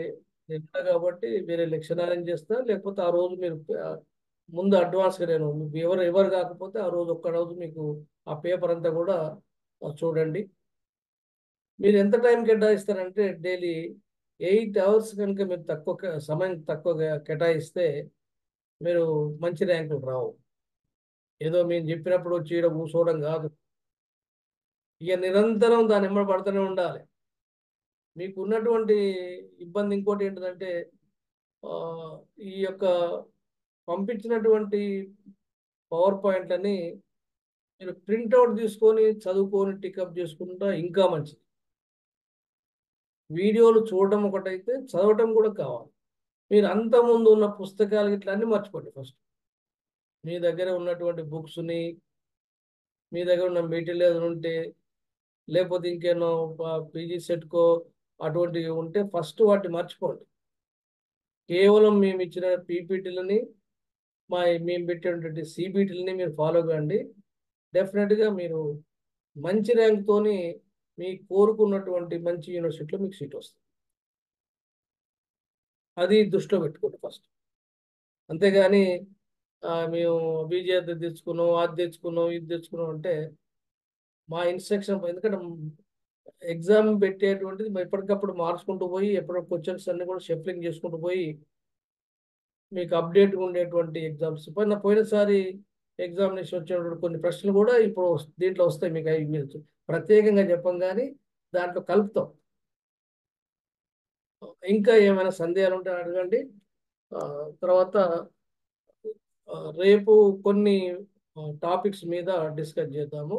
కాబట్టి వేరే లెక్చర్ అరేంజ్ చేస్తా, లేకపోతే ఆ రోజు మీరు ముందు అడ్వాన్స్గా మీకు ఎవరు కాకపోతే ఆ రోజు ఒక్క రోజు మీకు ఆ పేపర్ అంతా కూడా చూడండి. మీరు ఎంత టైం కేటాయిస్తారంటే డైలీ 8 hours కనుక మీరు సమయం తక్కువగా కేటాయిస్తే మీరు మంచి ర్యాంకులు రావు. ఏదో మేము చెప్పినప్పుడు వచ్చి ఈడ కూర్చోవడం కాదు, ఇక నిరంతరం దాని ఎమ్మడి పడుతూనే ఉండాలి. మీకు ఉన్నటువంటి ఇబ్బంది ఇంకోటి ఏంటంటే ఈ యొక్క పంపించినటువంటి పవర్ పాయింట్లని మీరు ప్రింట్అవుట్ తీసుకొని చదువుకొని టికప్ చేసుకుంటా ఇంకా మంచిది. వీడియోలు చూడడం ఒకటైతే చదవటం కూడా కావాలి. మీరు అంత ముందు ఉన్న పుస్తకాలు ఇట్లా అన్నీ మర్చిపోండి. ఫస్ట్ మీ దగ్గర ఉన్నటువంటి బుక్స్ని, మీ దగ్గర ఉన్న మెటీరియల్ ఉంటే, లేకపోతే ఇంకేనో పీజీ సెట్కో అటువంటివి ఉంటే ఫస్ట్ వాటిని మర్చిపోండి. కేవలం మేము ఇచ్చిన పీపీటీలని మేము పెట్టేటువంటి సిబిటీలని మీరు ఫాలో కండి. డెఫినెట్గా మీరు మంచి ర్యాంక్తోని మీ కోరుకున్నటువంటి మంచి యూనివర్సిటీలో మీకు సీట్ వస్తుంది. అది దృష్టిలో పెట్టుకోండి ఫస్ట్. అంతేగాని మేము బీజేపీ తెచ్చుకున్నాం, అది తెచ్చుకున్నాం, ఇది తెచ్చుకున్నాం అంటే మా ఇన్స్ట్రక్షన్, ఎందుకంటే ఎగ్జామ్ పెట్టేటువంటిది ఎప్పటికప్పుడు మార్చుకుంటూ పోయి ఎప్పటికప్పుడు క్వశ్చన్స్ అన్ని కూడా షఫ్లింగ్ చేసుకుంటూ పోయి మీకు అప్డేట్గా ఉండేటువంటి ఎగ్జామ్స్. పోయినసారి ఎగ్జామినేషన్ వచ్చేటువంటి కొన్ని ప్రశ్నలు కూడా ఇప్పుడు దీంట్లో వస్తాయి. మీకు అవి మీరు ప్రత్యేకంగా చెప్పం కానీ దాంట్లో కలుపుతాం. ఇంకా ఏమైనా సందేహాలు ఉంటే అడగండి. తర్వాత రేపు కొన్ని టాపిక్స్ మీద డిస్కస్ చేద్దాము.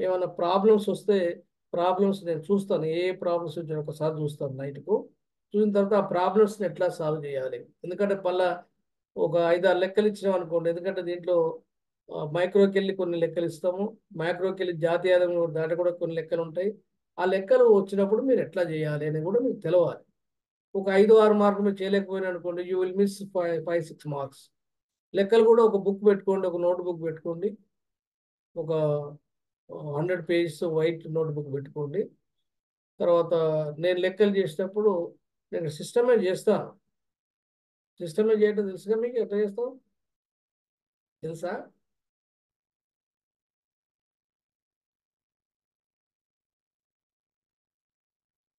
ఏమైనా ప్రాబ్లమ్స్ వస్తే ప్రాబ్లమ్స్ నేను చూస్తాను, ఏ ప్రాబ్లమ్స్ వచ్చాయో ఒకసారి చూస్తాను నైట్కు. చూసిన తర్వాత ఆ ప్రాబ్లమ్స్ని ఎట్లా సాల్వ్ చేయాలి. ఎందుకంటే మళ్ళీ ఒక 5-6 లెక్కలు ఇచ్చినాం అనుకోండి, ఎందుకంటే దీంట్లో మైక్రోకి వెళ్ళి కొన్ని లెక్కలు ఇస్తాము, మైక్రోకి వెళ్ళి జాతీయ దాంట్లో కూడా కొన్ని లెక్కలు ఉంటాయి. ఆ లెక్కలు వచ్చినప్పుడు మీరు ఎట్లా చేయాలి అని కూడా మీకు తెలవాలి. ఒక 5-6 మార్కులు మీరు చేయలేకపోయినా అనుకోండి, యూ విల్ మిస్ 5-6 మార్క్స్. లెక్కలు కూడా ఒక బుక్ పెట్టుకోండి, ఒక నోట్ బుక్ పెట్టుకోండి, ఒక 100 pages వైట్ నోట్ బుక్ పెట్టుకోండి. తర్వాత నేను లెక్కలు చేసేటప్పుడు నేను సిస్టమే చేస్తాను. సిస్టమే చేయటం తెలుసుగా మీకు? ఎట్లా చేస్తాం తెలుసా?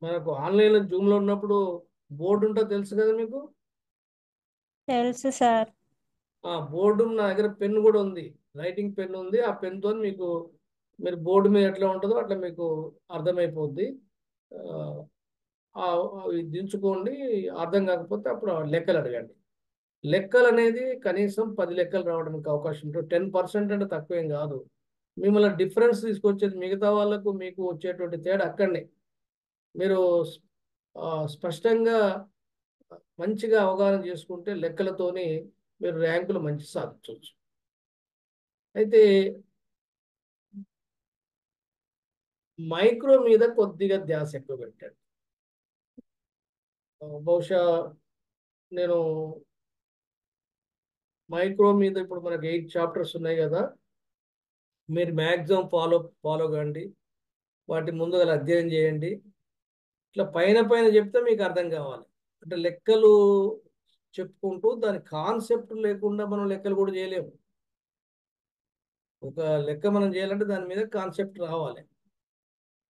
మనకు ఆన్లైన్లో జూమ్లో ఉన్నప్పుడు బోర్డు ఉంటుంది తెలుసు కదా మీకు? తెలుసు సార్. ఆ బోర్డు నా దగ్గర పెన్ కూడా ఉంది, రైటింగ్ పెన్ ఉంది. ఆ పెన్తో మీరు బోర్డు మీద ఎట్లా ఉంటుందో అట్లా మీకు అర్థమైపోద్ది. అవి దించుకోండి. అర్థం కాకపోతే అప్పుడు లెక్కలు అడగండి. లెక్కలు అనేది కనీసం 10 లెక్కలు రావడానికి అవకాశం ఉంటుంది. 10% అంటే తక్కువేం కాదు. మిమ్మల్ని డిఫరెన్స్ తీసుకొచ్చేది మిగతా వాళ్ళకు మీకు వచ్చేటువంటి తేడా అక్కడనే. మీరు స్పష్టంగా మంచిగా అవగాహన చేసుకుంటే లెక్కలతోని మీరు ర్యాంకులు మంచి సాధించవచ్చు. అయితే మైక్రో మీద కొద్దిగా ధ్యాస ఎక్కువ పెట్టండి. బహుశా నేను మైక్రో మీద ఇప్పుడు మనకి 8 చాప్టర్స్ ఉన్నాయి కదా, మీరు మ్యాక్సిమం ఫాలో కండి, వాటి ముందుగా అధ్యయనం చేయండి. ఇట్లా పైన పైన చెప్తే మీకు అర్థం కావాలి. అంటే లెక్కలు చెప్పుకుంటూ దాని కాన్సెప్ట్ లేకుండా మనం లెక్కలు కూడా చేయలేము. ఒక లెక్క మనం చేయాలంటే దాని మీద కాన్సెప్ట్ రావాలి.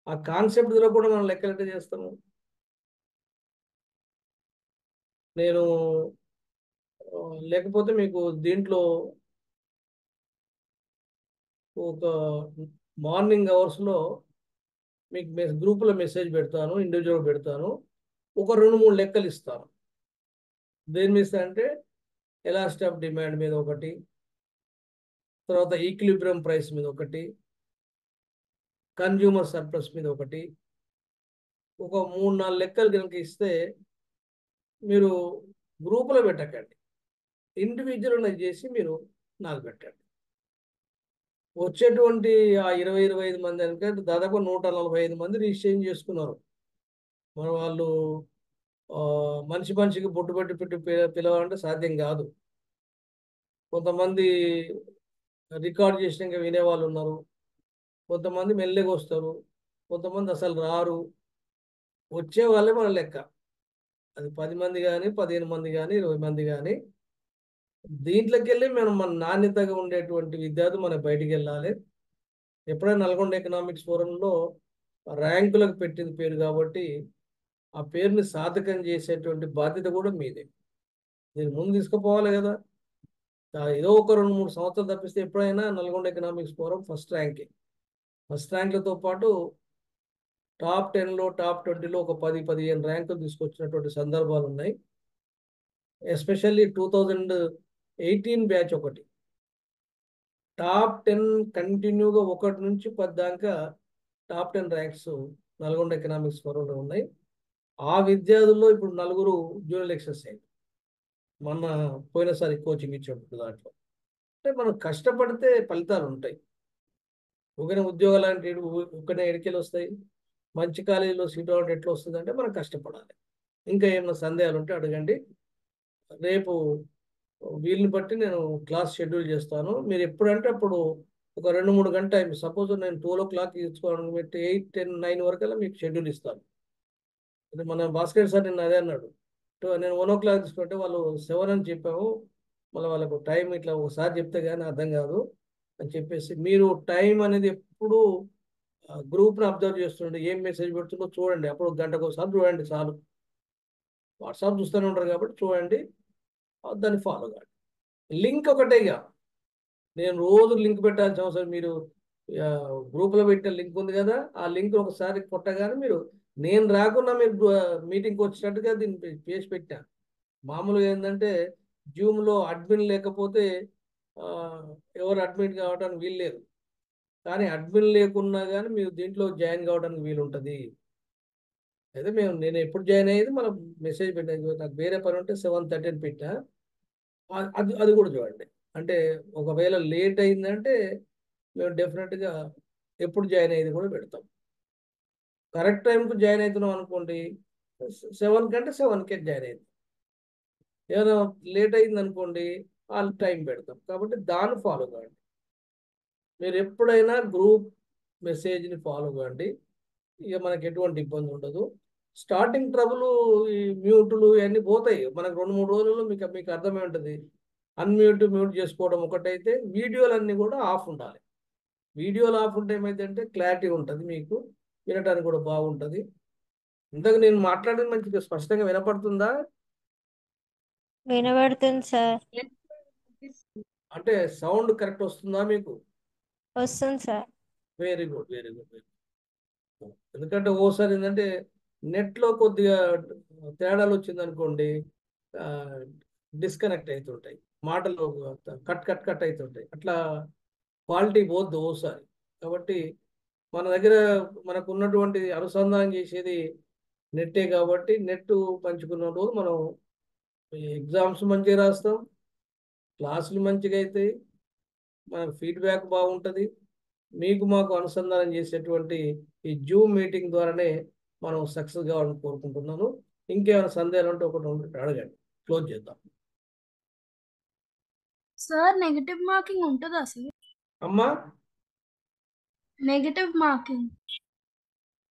ఆ కాన్సెప్ట్ లో కూడా మనం లెక్కలు ఎట్లా చేస్తాము? నేను లేకపోతే మీకు దీంట్లో ఒక మార్నింగ్ అవర్స్లో మీకు గ్రూపులో మెసేజ్ పెడతాను, ఇండివిజువల్ పెడతాను, ఒక 2-3 లెక్కలు ఇస్తాను. దేని మీద అంటే ఎలాస్టిక్ ఆఫ్ డిమాండ్ మీద ఒకటి, తర్వాత ఈక్విలిబ్రియం ప్రైస్ మీద ఒకటి, కన్జ్యూమర్ సర్ప్లస్ మీద ఒకటి, ఒక 3-4 లెక్కలు కనుక ఇస్తే మీరు గ్రూపులో పెట్టకండి, ఇండివిజువల్ చేసి మీరు నాకు పెట్టండి. వచ్చేటువంటి ఆ 20-25 మంది అంటే దాదాపు 145 మంది రిజిస్ట్రేషన్ చేసుకున్నారు. మన వాళ్ళు మనిషి మనిషికి బొట్టు పెట్టి పిలవాలంటే సాధ్యం కాదు. కొంతమంది రికార్డ్ చేసినాక వినేవాళ్ళు ఉన్నారు, కొంతమంది మెల్లగా వస్తారు, కొంతమంది అసలు రారు. వచ్చే వాళ్ళే మన లెక్క. అది 10 మంది కానీ, 15 మంది కానీ, 20 మంది కానీ, దీంట్లోకి వెళ్ళి మనం మన నాణ్యతగా ఉండేటువంటి విద్యార్థులు మనం బయటికి వెళ్ళాలి. ఎప్పుడైనా నల్గొండ ఎకనామిక్స్ ఫోరంలో ర్యాంకులకు పెట్టింది పేరు కాబట్టి ఆ పేరుని సాధకం చేసేటువంటి బాధ్యత కూడా మీదే. దీన్ని ముందు తీసుకుపోవాలి కదా. ఏదో ఒక 2-3 సంవత్సరాలు తప్పిస్తే ఎప్పుడైనా నల్గొండ ఎకనామిక్స్ ఫోరం ఫస్ట్ ర్యాంకులతో పాటు టాప్ 10లో టాప్ 20లో ఒక 10-15 ర్యాంకులు తీసుకొచ్చినటువంటి సందర్భాలు ఉన్నాయి. ఎస్పెషల్లీ 2018 బ్యాచ్ ఒకటి టాప్ 10 కంటిన్యూగా 1 నుంచి 10 దాకా టాప్ 10 ర్యాంక్స్ నల్గొండ ఎకనామిక్స్ ఫోరంలో ఉన్నాయి. ఆ విద్యార్థుల్లో ఇప్పుడు 4 జూనియర్ లెక్చరర్స్ అయ్యారు మొన్న పోయినసారి కోచింగ్ ఇచ్చేటప్పుడు. దాంట్లో అంటే మనం కష్టపడితే ఫలితాలు ఉంటాయి. ఒకనే ఉద్యోగాలు అంటే ఒకనే ఎడికెళ్ళి వస్తాయి, మంచి కాలేజీలో సీట్ రావడం ఎట్లా వస్తుంది అంటే మనం కష్టపడాలి. ఇంకా ఏమైనా సందేహాలు ఉంటే అడగండి. రేపు వీళ్ళని బట్టి నేను క్లాస్ షెడ్యూల్ చేస్తాను. మీరు ఎప్పుడంటే అప్పుడు ఒక 2-3 గంటల టైం, సపోజ్ నేను 12 o'clock తీసుకోవడానికి పెట్టి 8, 10, 9 వరకల్లా మీకు షెడ్యూల్ ఇస్తాను. అంటే మన భాస్కర్ సార్ నిన్న అదే అన్నాడు, నేను 1 o'clock తీసుకుంటే వాళ్ళు 7 అని చెప్పాము, మళ్ళీ వాళ్ళకు టైం ఇట్లా ఒకసారి చెప్తే కానీ అర్థం కాదు అని చెప్పేసి, మీరు టైం అనేది ఎప్పుడు గ్రూప్ని అబ్జర్వ్ చేస్తుండే, ఏం మెసేజ్ పెడుతుందో చూడండి. అప్పుడు గంటకు ఒకసారి చూడండి చాలు. వాట్సాప్ చూస్తూనే ఉంటారు కాబట్టి చూడండి, దాన్ని ఫాలో కాండి. లింక్ ఒకటే ఇక, నేను రోజు లింక్ పెట్టాల్సిన అవసరం, మీరు గ్రూప్లో పెట్టిన లింక్ ఉంది కదా, ఆ లింక్ ఒకసారి కొట్టగానే మీరు, నేను రాకుండా మీరు మీటింగ్కి వచ్చినట్టుగా దీన్ని చేసి పెట్టా. మామూలుగా ఏంటంటే జూమ్లో అడ్మిన్ లేకపోతే ఎవరు అడ్మిన్ కావడానికి వీలు లేదు, కానీ అడ్మిన్ లేకున్నా కానీ మీరు దీంట్లో జాయిన్ కావడానికి వీలు ఉంటుంది. అయితే నేను ఎప్పుడు జాయిన్ అయ్యేది మనం మెసేజ్ పెట్టాను, నాకు వేరే పని ఉంటే 7:30 అని పెట్టా. అది కూడా చూడండి. అంటే ఒకవేళ లేట్ అయిందంటే మేము డెఫినెట్గా ఎప్పుడు జాయిన్ అయ్యేది కూడా పెడతాం. కరెక్ట్ టైంకు జాయిన్ అవుతున్నాం అనుకోండి, 7 కంటే 7కే జాయిన్ అయింది. ఏదైనా లేట్ అయింది అనుకోండి, వాళ్ళు టైం పెడతాం. కాబట్టి దాన్ని ఫాలో కాండి. మీరు ఎప్పుడైనా గ్రూప్ మెసేజ్ని ఫాలో కాండి, ఇక మనకి ఎటువంటి ఇబ్బంది ఉండదు. స్టార్టింగ్ ట్రబుల్, ఈ మ్యూట్లు ఇవన్నీ పోతాయి. మనకు 2-3 రోజుల్లో మీకు అర్థమై ఉంటుంది. మ్యూట్ చేసుకోవడం ఒకటైతే, వీడియోలు అన్నీ కూడా ఆఫ్ ఉండాలి. వీడియోలు ఆఫ్ ఉంటే ఏమైందంటే క్లారిటీ ఉంటుంది, మీకు వినడానికి కూడా బాగుంటుంది. ఇంతకు నేను మాట్లాడేది మంచిగా స్పష్టంగా వినపడుతుందా? వినబడుతుంది సార్. అంటే సౌండ్ కరెక్ట్ వస్తుందా మీకు? వస్తుంది sir. Very good, very good. ఎందుకంటే ఓసారి ఏంటంటే నెట్లో కొద్దిగా తేడాలు వచ్చిందనుకోండి, డిస్కనెక్ట్ అవుతుంటాయి, మాటలు కట్ అవుతుంటాయి, అట్లా క్వాలిటీ పోద్దు ఓసారి. కాబట్టి మన దగ్గర మనకు ఉన్నటువంటి అనుసంధానం చేసేది నెట్టే కాబట్టి, నెట్ పంచుకున్న రోజు మనం ఎగ్జామ్స్ మంచిగా రాస్తాం, క్లాసులు మంచిగా అవుతాయి, మనకు ఫీడ్బ్యాక్ బాగుంటుంది. మీకు మాకు అనుసంధానం చేసేటువంటి ఈ జూమ్ మీటింగ్ ద్వారానే మనం సక్సెస్ కావాలని కోరుకుంటున్నాను. ఇంకేమైనా సందేహాలు ఉంటే ఒకటి రెండు అడగండి, క్లోజ్ చేద్దాం. సార్ నెగటివ్ మార్కింగ్ ఉంటుందా సార్? అమ్మా, negative marking.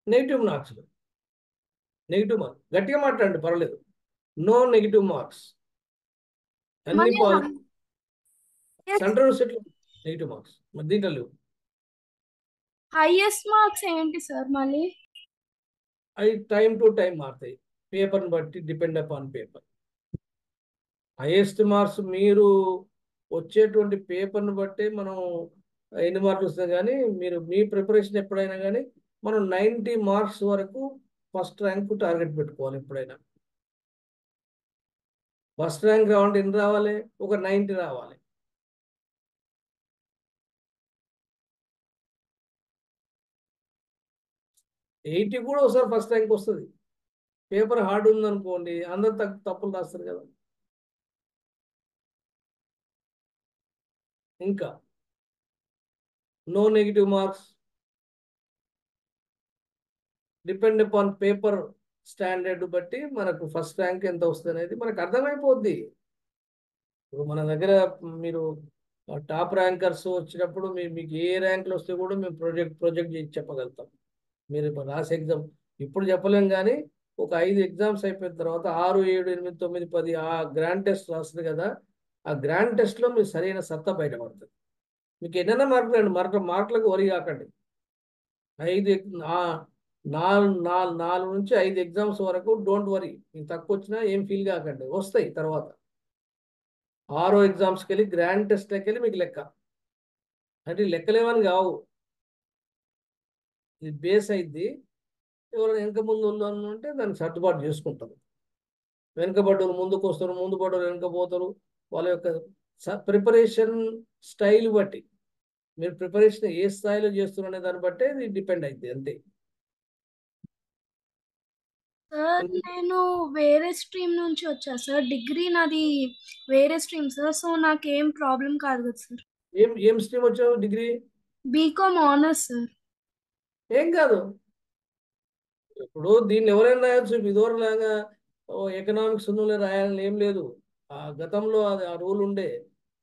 Negative marks, negative marks గట్టిగా మాట్లాడండి, పర్వాలేదు. నో నెగిటివ్ మార్క్స్, అన్ని మరి సెంట్రల్ యూనివర్సిటీలో నెగిటివ్ మార్క్స్, మరి దీంట్లో లేవు. హైయెస్ట్ మార్క్స్ ఏంటి సార్ మళ్ళీ? అవి టైం టు టైం మారుతాయి, పేపర్ని బట్టి, depend upon paper. Highest marks మీరు వచ్చేటువంటి పేపర్ని బట్టి మనం ఎన్ని మార్కులు వస్తాయి, కానీ మీరు మీ ప్రిపరేషన్ ఎప్పుడైనా కానీ మనం 90 మార్క్స్ వరకు ఫస్ట్ ర్యాంక్ టార్గెట్ పెట్టుకోవాలి. ఎప్పుడైనా ఫస్ట్ ర్యాంక్ రావాలంటే ఎన్ని రావాలి? ఒక 90 రావాలి. ఎయిటీ కూడా ఒకసారి ఫస్ట్ ర్యాంక్ వస్తుంది. పేపర్ హార్డ్ ఉందనుకోండి, అందరు తప్పులు రాస్తారు కదా. ఇంకా no negative marks, depend upon paper standard బట్టి మనకు ఫస్ట్ ర్యాంక్ ఎంత వస్తుంది అనేది మనకు అర్థమైపోద్ది. ఇప్పుడు మన దగ్గర మీరు టాప్ ర్యాంకర్స్ వచ్చినప్పుడు మీకు ఏ ర్యాంకులు వస్తే కూడా మేము ప్రొజెక్ట్ చేసి చెప్పగలుగుతాం. మీరు ఇప్పుడు రాసే ఎగ్జామ్ ఇప్పుడు చెప్పలేం, కానీ ఒక 5 ఎగ్జామ్స్ అయిపోయిన తర్వాత 6, 7, 8, 9, 10 ఆ గ్రాండ్ టెస్ట్ రాస్తుంది కదా, ఆ గ్రాండ్ టెస్ట్లో మీరు సరైన సత్తా బయటపడుతుంది. మీకు ఎన్నైనా మార్కులు అండి, మార్కులకు వరి కాకండి. 4 నుంచి 5 ఎగ్జామ్స్ వరకు డోంట్ వరీ, మీకు తక్కువ వచ్చినా ఏం ఫీల్ కాకండి, వస్తాయి. తర్వాత 6 ఎగ్జామ్స్కి వెళ్ళి గ్రాండ్ టెస్ట్కి వెళ్ళి మీకు లెక్క అంటే లెక్కలేమని కావు, ఇది బేస్ అయింది. ఎవరైనా వెనక ముందు ఉంటే దాన్ని సర్దుబాటు చేసుకుంటారు. వెనుకబడ్డలు ముందుకు వస్తారు, ముందు పడ్డలు వెనుక పోతారు. వాళ్ళ యొక్క ప్రిపరేషన్ స్టైల్ బట్టి, మీరు ప్రిపరేషన్ ఏ స్థాయిలో చేస్తున్నారు అనే దాన్ని బట్టే ఇది డిపెండ్ అవుతుంది, అంతే. సార్ నేను వేరే స్ట్రీమ్ నుంచి వచ్చా సార్, డిగ్రీ నాది వేరే స్ట్రీమ్ సార్, సో నాకేం ప్రాబ్లం కాదు కదా సార్. ఏం స్ట్రీమ్ వచ్చావు? Degree BCom honours sir. ఏం కాదు, ఇప్పుడు దీన్ని ఎవరైనా రాయొచ్చు. ఇదివరలాగా ఎకనామిక్స్ రాయాలని ఏం లేదు. ఆ గతంలో అది ఆ రూల్ ఉండే,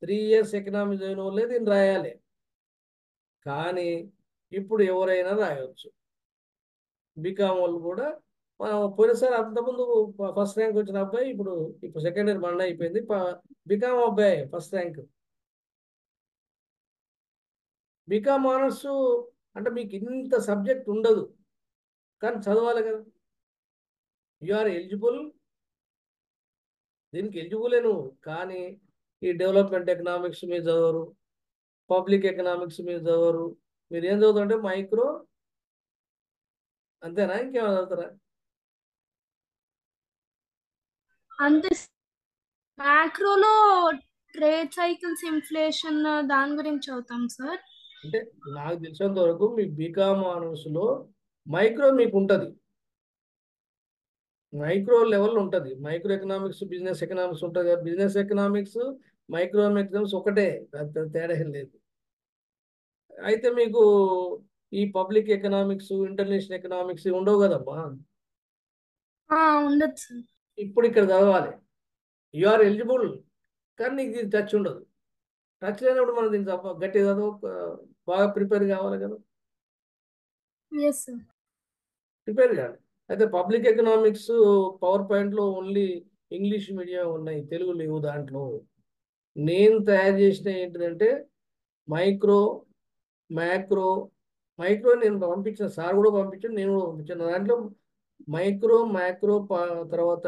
3 years ఎకనామిక్స్ అయిన వాళ్ళే దీన్ని రాయాలి. కానీ ఇప్పుడు ఎవరైనా రాయవచ్చు. బీకామ్ వాళ్ళు కూడా పోయినసారి అంతకుముందు ఫస్ట్ ర్యాంక్ వచ్చిన అబ్బాయి ఇప్పుడు సెకండ్ ఇయర్ బండ్ అయిపోయింది, బీకామ్ అబ్బాయి ఫస్ట్ ర్యాంక్. బీకామ్ ఆనర్స్ అంటే మీకు ఇంత సబ్జెక్ట్ ఉండదు, కానీ చదవాలి కదా. యు ఆర్ ఎలిజిబుల్, దీనికి ఎలిజిబులే నువ్వు. కానీ ఈ డెవలప్మెంట్ ఎకనామిక్స్ మీరు చదవరు, పబ్లిక్ ఎకనామిక్స్ మీరు చదవరు. మీరు ఏం చదువుతుంటే మైక్రో, అంతేనా? ఇంకేమైనా చదువుతారా? అంతే. మ్యాక్రోలో ట్రేడ్ సైకిల్స్, ఇన్ఫ్లేషన్ దాని గురించి చదువుతాం సార్. అంటే నాకు తెలిసినంత వరకు మీ బీకామ్ ఆనర్స్లో మైక్రో మీకు ఉంటుంది, మైక్రో లెవెల్ ఉంటుంది. మైక్రో ఎకనామిక్స్, బిజినెస్ ఎకనామిక్స్ ఉంటుంది కదా. బిజినెస్ ఎకనామిక్స్, మైక్రో ఎకనామిక్స్ ఒకటే, తేడా ఏం లేదు. అయితే మీకు ఈ పబ్లిక్ ఎకనామిక్స్, ఇంటర్నేషనల్ ఎకనామిక్స్ ఉండవు కదమ్మా. ఉండదు సార్. ఇప్పుడు ఇక్కడ చదవాలి, యు ఆర్ ఎలిజిబుల్, కానీ నీకు ఇది టచ్ ఉండదు. టచ్ లేనప్పుడు మనం దీన్ని గట్టి చదువు, బాగా ప్రిపేర్ కావాలి కదా. Yes sir. ప్రిపేర్ కావాలి. అయితే పబ్లిక్ ఎకనామిక్స్ పవర్ పాయింట్లో ఓన్లీ ఇంగ్లీష్ మీడియం ఉన్నాయి, తెలుగు లేవు దాంట్లో. నేను తయారు చేసిన ఏంటిదంటే మైక్రో, మ్యాక్రో. మైక్రో నేను పంపించిన, సార్ కూడా పంపించాను, నేను కూడా పంపించాను. దాంట్లో మైక్రో, మ్యాక్రో, తర్వాత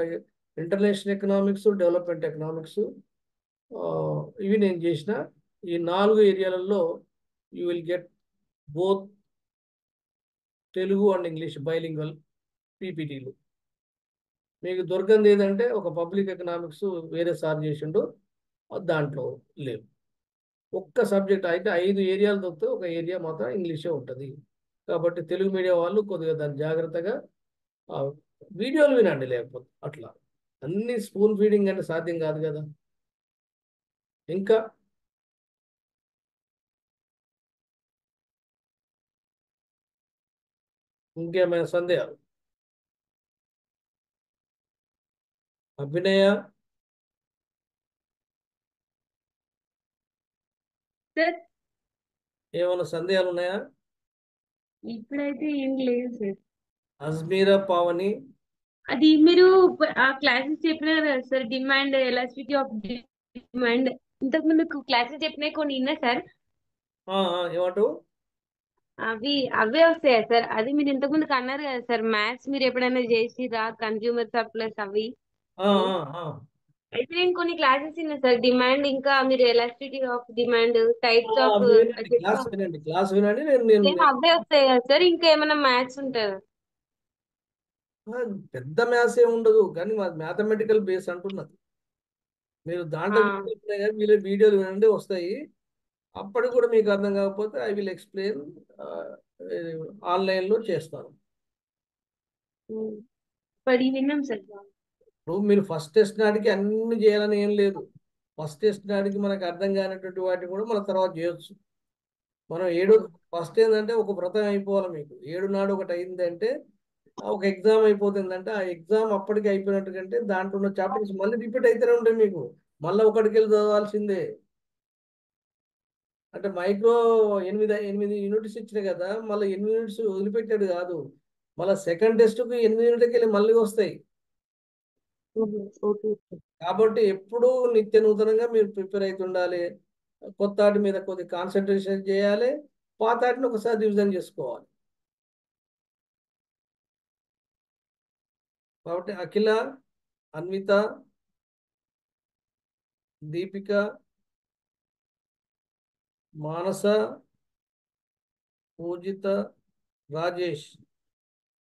ఇంటర్నేషనల్ ఎకనామిక్స్, డెవలప్మెంట్ ఎకనామిక్స్, ఇవి నేను చేసిన. ఈ 4 ఏరియాలలో you will get both Telugu and English bilingual పీపీటీలు. మీకు దొరకంది ఏదంటే ఒక పబ్లిక్ ఎకనామిక్స్ వేరే సార్ చేసిండు, దాంట్లో లేవు. ఒక్క సబ్జెక్ట్ అయితే 5 ఏరియాలు దొరికితే ఒక ఏరియా మాత్రం ఇంగ్లీషే ఉంటుంది. కాబట్టి తెలుగు మీడియం వాళ్ళు కొద్దిగా దాన్ని జాగ్రత్తగా వీడియోలు వినండి, లేకపోతే అట్లా అన్ని స్పూన్ ఫీడింగ్ అంటే సాధ్యం కాదు కదా. ఇంకా ఇంకేమైనా సందేహాలు? అభినయ, సార్ ఏమైనా సందేహాలు ఉన్నాయా? ఇప్పుడైతే ఏం లేదు సార్. అజ్మీరా, పావని, అది మీరు ఆ క్లాసెస్ చెప్పినారు కదా sir, demand elasticity of demand. ఇంతకు ముందు క్లాసెస్ చెప్పినాయి కొన్ని విన్నా సార్. ఏమంటావు? అవి అవే వస్తాయా సార్? అది మీరు ఇంతకు ముందుకు అన్నారు కదా సార్, మ్యాథ్స్ మీరు ఎప్పుడైనా చేసిరా, కన్జ్యూమర్ సర్ప్లస్ అవి. అయితే నేను కొన్ని క్లాసెస్ విన్నా సార్, డిమాండ్ ఇంకా మీరు elasticity of demand, types of class వినండి, క్లాస్ వినండి. నేను సేమ్ అవే వస్తాయి కదా సార్, ఇంకా ఏమైనా మ్యాథ్స్ ఉంటుందా? పెద్ద మ్యాథ్స్ ఏమి ఉండదు, కానీ మ్యాథమెటికల్ బేస్ అంటున్నది. మీరు దాంట్లో వీళ్ళ వీడియోలు వినండి, వస్తాయి. అప్పటికి కూడా మీకు అర్థం కాకపోతే ఐ విల్ ఎక్స్ప్లెయిన్, ఆన్లైన్లో చేస్తాను. పడి విన్నాం సార్. ఇప్పుడు మీరు ఫస్ట్ టెస్ట్ నాటికి అన్ని చేయాలని ఏం లేదు. ఫస్ట్ టెస్ట్ నాటికి మనకు అర్థం కానటువంటి వాటిని కూడా మన తర్వాత చేయొచ్చు. మనం ఫస్ట్ ఏంటంటే ఒక వ్రతం అయిపోవాలి. మీకు 7 నాడు ఒకటి అయిందంటే ఒక ఎగ్జామ్ అయిపోతుందంటే ఆ ఎగ్జామ్ అప్పటికి అయిపోయినట్టు కంటే దాంట్లో ఉన్న చాప్టర్స్ మళ్ళీ రిపీట్ అయితేనే ఉంటాయి. మీకు మళ్ళీ ఒకటికి వెళ్ళి చదవాల్సిందే. అంటే మైక్రో 8 యూనిట్స్ ఇచ్చినాయి కదా, మళ్ళీ 8 యూనిట్స్ వదిలిపెట్టాడు కాదు, మళ్ళీ సెకండ్ టెస్ట్కి 8 యూనిట్లకి వెళ్ళి మళ్ళీ వస్తాయి. కాబట్టి ఎప్పుడూ నిత్య నూతనంగా మీరు ప్రిపేర్ అవుతుండాలి. కొత్త వాటి మీద కొద్ది కాన్సన్ట్రేషన్ చేయాలి, పాత వాటిని ఒకసారి రివిజన్ చేసుకోవాలి. కాబట్టి అఖిల, అన్విత, దీపిక, మానస, పూజిత, రాజేష్.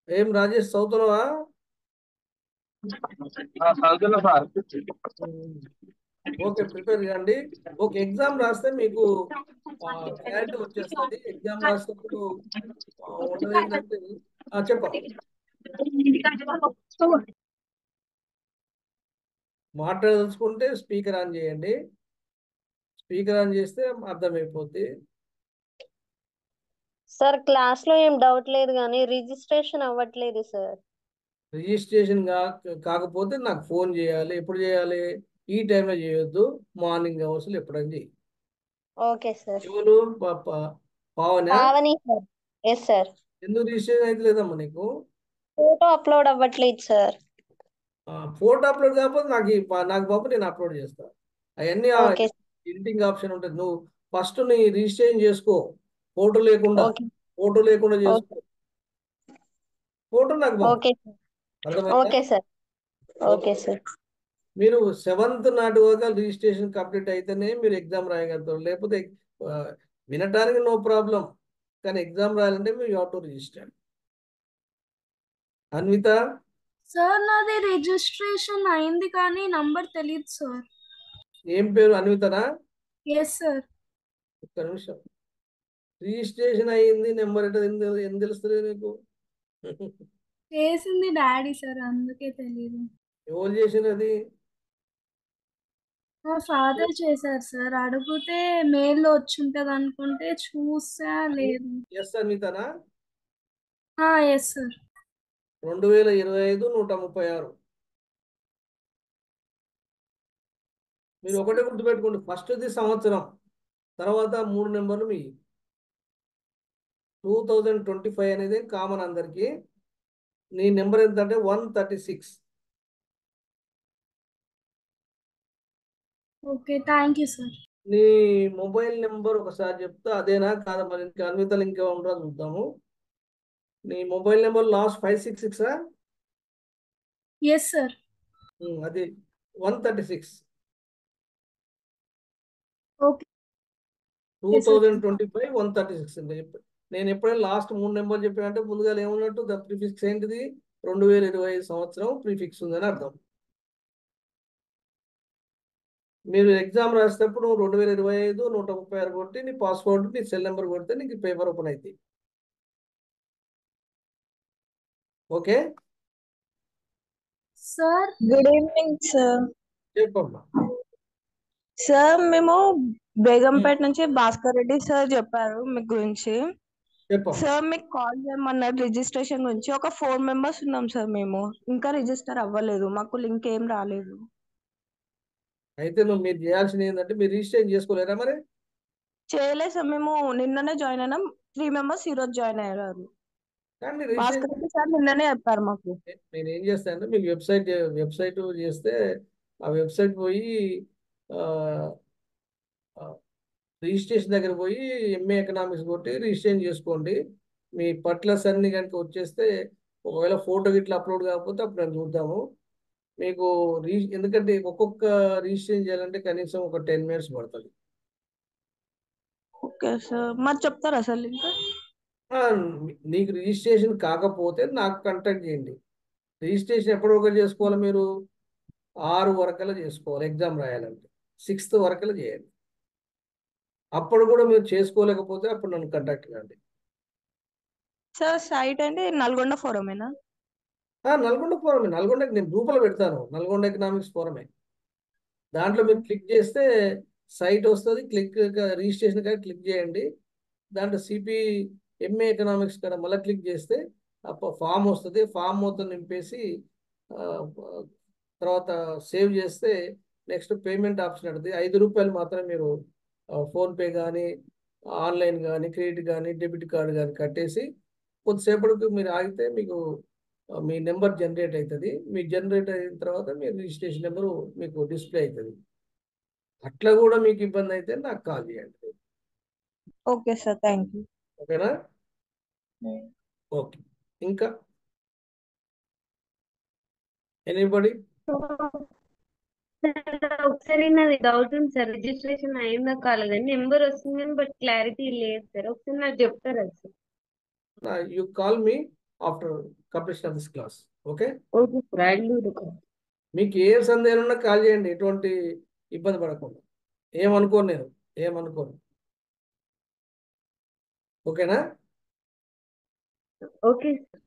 ఏం రాజేష్ చదువుతున్నావా? చదువుతున్నా సార్. ఓకే, ప్రిపేర్ చేయండి. ఓకే, ఎగ్జామ్ రాస్తే మీకు క్లారిటీ వచ్చేస్తుంది. ఎగ్జామ్ రాసేటప్పుడు ఉన్నది ఏంటంటే చెప్పండి, మాట్లాడదలుచుకుంటే స్పీకర్ ఆన్ చేయండి. స్పీకర్ ఆన్ చేస్తే అర్థమైపోద్ది. సార్ క్లాస్ లో ఏం డౌట్ లేదు కానీ రిజిస్ట్రేషన్ అవ్వట్లేదు సార్. రిజిస్ట్రేషన్ కాకపోతే నాకు ఫోన్ చేయాలి. ఎప్పుడు చేయాలి? ఈ టైంలో చేయొద్దు, మార్నింగ్ అవర్స్లో ఎప్పుడైనా చేయి. Okay sir. ఎవరు? పావనా? పావని సార్. Yes sir. ఎందుకు రిజిస్ట్రేషన్ అయితే లేదమ్మా నీకు? ఫోటో అప్లోడ్ అవ్వట్లేదు సార్. ఫోటో అప్లోడ్ కాకపోతే నాకు బాబు నేను అప్లోడ్ చేస్తాను. అవన్నీ ఓకే ఎడిటింగ్ ఆప్షన్ ఉంటుంది. నువ్వు ఫస్ట్ నీ రిజిస్ట్రేషన్ చేసుకో, ఫోటో లేకుండా. ఓకే ఫోటో లేకుండా చేసుకో, ఫోటో నాకు బాబు. ఓకే అర్థమైందా? Okay sir. Okay sir. మీరు 7th నాటి వరకు రిజిస్ట్రేషన్ కంప్లీట్ అయితేనే మీరు ఎగ్జామ్ రాయగలుగుతారు. లేకపోతే వినటానికి నో ప్రాబ్లం, కానీ ఎగ్జామ్ రాయాలంటే మీరు you have to register. Anvitha, sir నాది రిజిస్ట్రేషన్ అయింది కానీ నంబర్ తెలియదు సార్. ఏం పేరు? అన్వితనా? Yes sir. ఒక్క నిమిషం. రిజిస్ట్రేషన్ అయ్యింది, నెంబర్ ఎందుకు తెలుస్తుంది నీకు? చేసింది డాడీ సార్, అందుకే తెలియదు. ఎవరు చేసింది అది? మా ఫాదర్ చేశారు సార్. అడిగితే మెయిల్లో వచ్చి ఉంటుంది అనుకుంటే చూసా, లేదు. ఎస్ అన్వితనా? Yes sir. 2025 136. మీరు ఒకటే గుర్తుపెట్టుకోండి, ఫస్ట్ది సంవత్సరం, తర్వాత 3 నెంబర్లు మీ 2025 అనేది కామన్ అందరికి. నీ నెంబర్ ఎంత అంటే 136. Okay, thank you sir. నీ మొబైల్ నెంబర్ ఒకసారి చెప్తా, అదేనా కాదా మరి ఇంకా అన్వితలు ఇంకా ఉండరా చూద్దాము. నీ mobile number last 566. Yes sir. అది 136. ఓకే. 2025 136 అండి. నేను ఎప్పుడైనా లాస్ట్ 3 నెంబర్లు చెప్పినంటే ముందుగా ఏమన్నట్టు ద ప్రిఫిక్స్ ఏంటిది? 2025 సంవత్సరం ప్రిఫిక్స్ ఉందని అర్థం. మీరు ఎగ్జామ్ రాసేటప్పుడు 2025 136 కొట్టి నీ పాస్వర్డ్, నీ సెల్ నెంబర్ కొడితే నీకు పేపర్ ఓపెన్ అవుతుంది. Okay sir. Good evening sir. చెప్పమ్మా. సార్ మేము బేగంపేట నుంచి భాస్కర్ రెడ్డి సార్ చెప్పారు మీ గురించి. చెప్పమ్మా. సార్ మీకు కాల్ చేయమన్నారు రిజిస్ట్రేషన్ గురించి. ఒక 4 మెంబర్స్ ఉన్నాం సార్ మేము. ఇంకా రిజిస్టర్ అవ్వలేదు. మాకు లింక్ ఏం రాలేదు. అయితే మీరు చేయాల్సింది ఏంటంటే మీరు రిజిస్ట్రేషన్ చేసుకోలేరా మరి? చేయలేదు సార్. మేము నిన్ననే జాయిన్ అయినాం. 3 మెంబర్స్ ఈ రోజు జాయిన్ అయ్యారు. కానీ మీరు రిజిస్ట్రేషన్ భాస్కర్ రెడ్డి సార్ నిన్ననే చెప్పారు మాకు. నేను ఏం చేస్తానంటే మీకు వెబ్సైట్ చేస్తే ఆ వెబ్సైట్ పోయి రిజిస్ట్రేషన్ దగ్గర పోయి ఎంఏ ఎకనామిక్స్ కొట్టి రిజిస్ట్రేషన్ చేసుకోండి. మీ పర్టికులర్స్ అన్ని కనుక వచ్చేస్తే ఒకవేళ ఫోటో గిట్లా అప్లోడ్ కాకపోతే అప్పుడు నేను చూద్దాము మీకు. ఎందుకంటే ఒక్కొక్క రిజిస్ట్రేషన్ చేయాలంటే కనీసం ఒక 10 మినిట్స్ పడుతుంది. Okay sir. మరి చెప్తారా సార్ లింక్? ఆ, నీకు రిజిస్ట్రేషన్ కాకపోతే నాకు కాంటాక్ట్ చేయండి. రిజిస్ట్రేషన్ ఎప్పటి వరకు చేసుకోవాలి? మీరు 6 వరకల్లా చేసుకోవాలి. ఎగ్జామ్ రాయాలంటే 6th వరకల్లా చేయాలి. అప్పుడు కూడా మీరు చేసుకోలేకపోతే అప్పుడు నన్ను కాంటాక్ట్ కండి. సార్ సైట్ అంటే నల్గొండ ఫోరమేనా? నల్గొండ ఫోరమే. నల్గొండకి నేను గ్రూపులో పెడతాను. నల్గొండ ఎకనామిక్స్ ఫోరమే. దాంట్లో మీరు క్లిక్ చేస్తే సైట్ వస్తుంది. రిజిస్ట్రేషన్ కానీ క్లిక్ చేయండి. దాంట్లో సిపి ఎంఏ ఎకనామిక్స్ కూడా మళ్ళీ క్లిక్ చేస్తే ఫామ్ వస్తుంది. ఫామ్ మొత్తం నింపేసి ఆ, తర్వాత సేవ్ చేస్తే నెక్స్ట్ పేమెంట్ ఆప్షన్ అడుగుతుంది. ₹5 మాత్రం మీరు ఫోన్పే కానీ ఆన్లైన్ కానీ క్రెడిట్ కానీ డెబిట్ కార్డు కానీ కట్టేసి కొద్దిసేపటికి మీరు ఆగితే మీకు మీ నెంబర్ జనరేట్ అవుతుంది. మీ జనరేట్ అయిన తర్వాత మీ రిజిస్ట్రేషన్ నెంబరు మీకు డిస్ప్లే అవుతుంది. అట్లా కూడా మీకు ఇబ్బంది అయితే నాకు కాల్ చేయండి. Okay sir. Thank you. ఓకేనా? ఓకే. ఇంకా ఎనీబడి? ఒకసారి నాది డౌట్ ఉంది సార్. రిజిస్ట్రేషన్ అయిందా కాలేదని నెంబర్ వస్తుంది బట్ క్లారిటీ లేదు సార్. ఒకసారి నాకు చెప్తారా sir? You call me after completion of this class. Okay. Okay sir. I will do the మీకు ఏ సందేహం ఉన్నా కాల్ చేయండి. ఎటువంటి ఇబ్బంది పడకుండా. ఏమనుకోను నేను, ఏమనుకోను. ఓకేనా? Okay sir.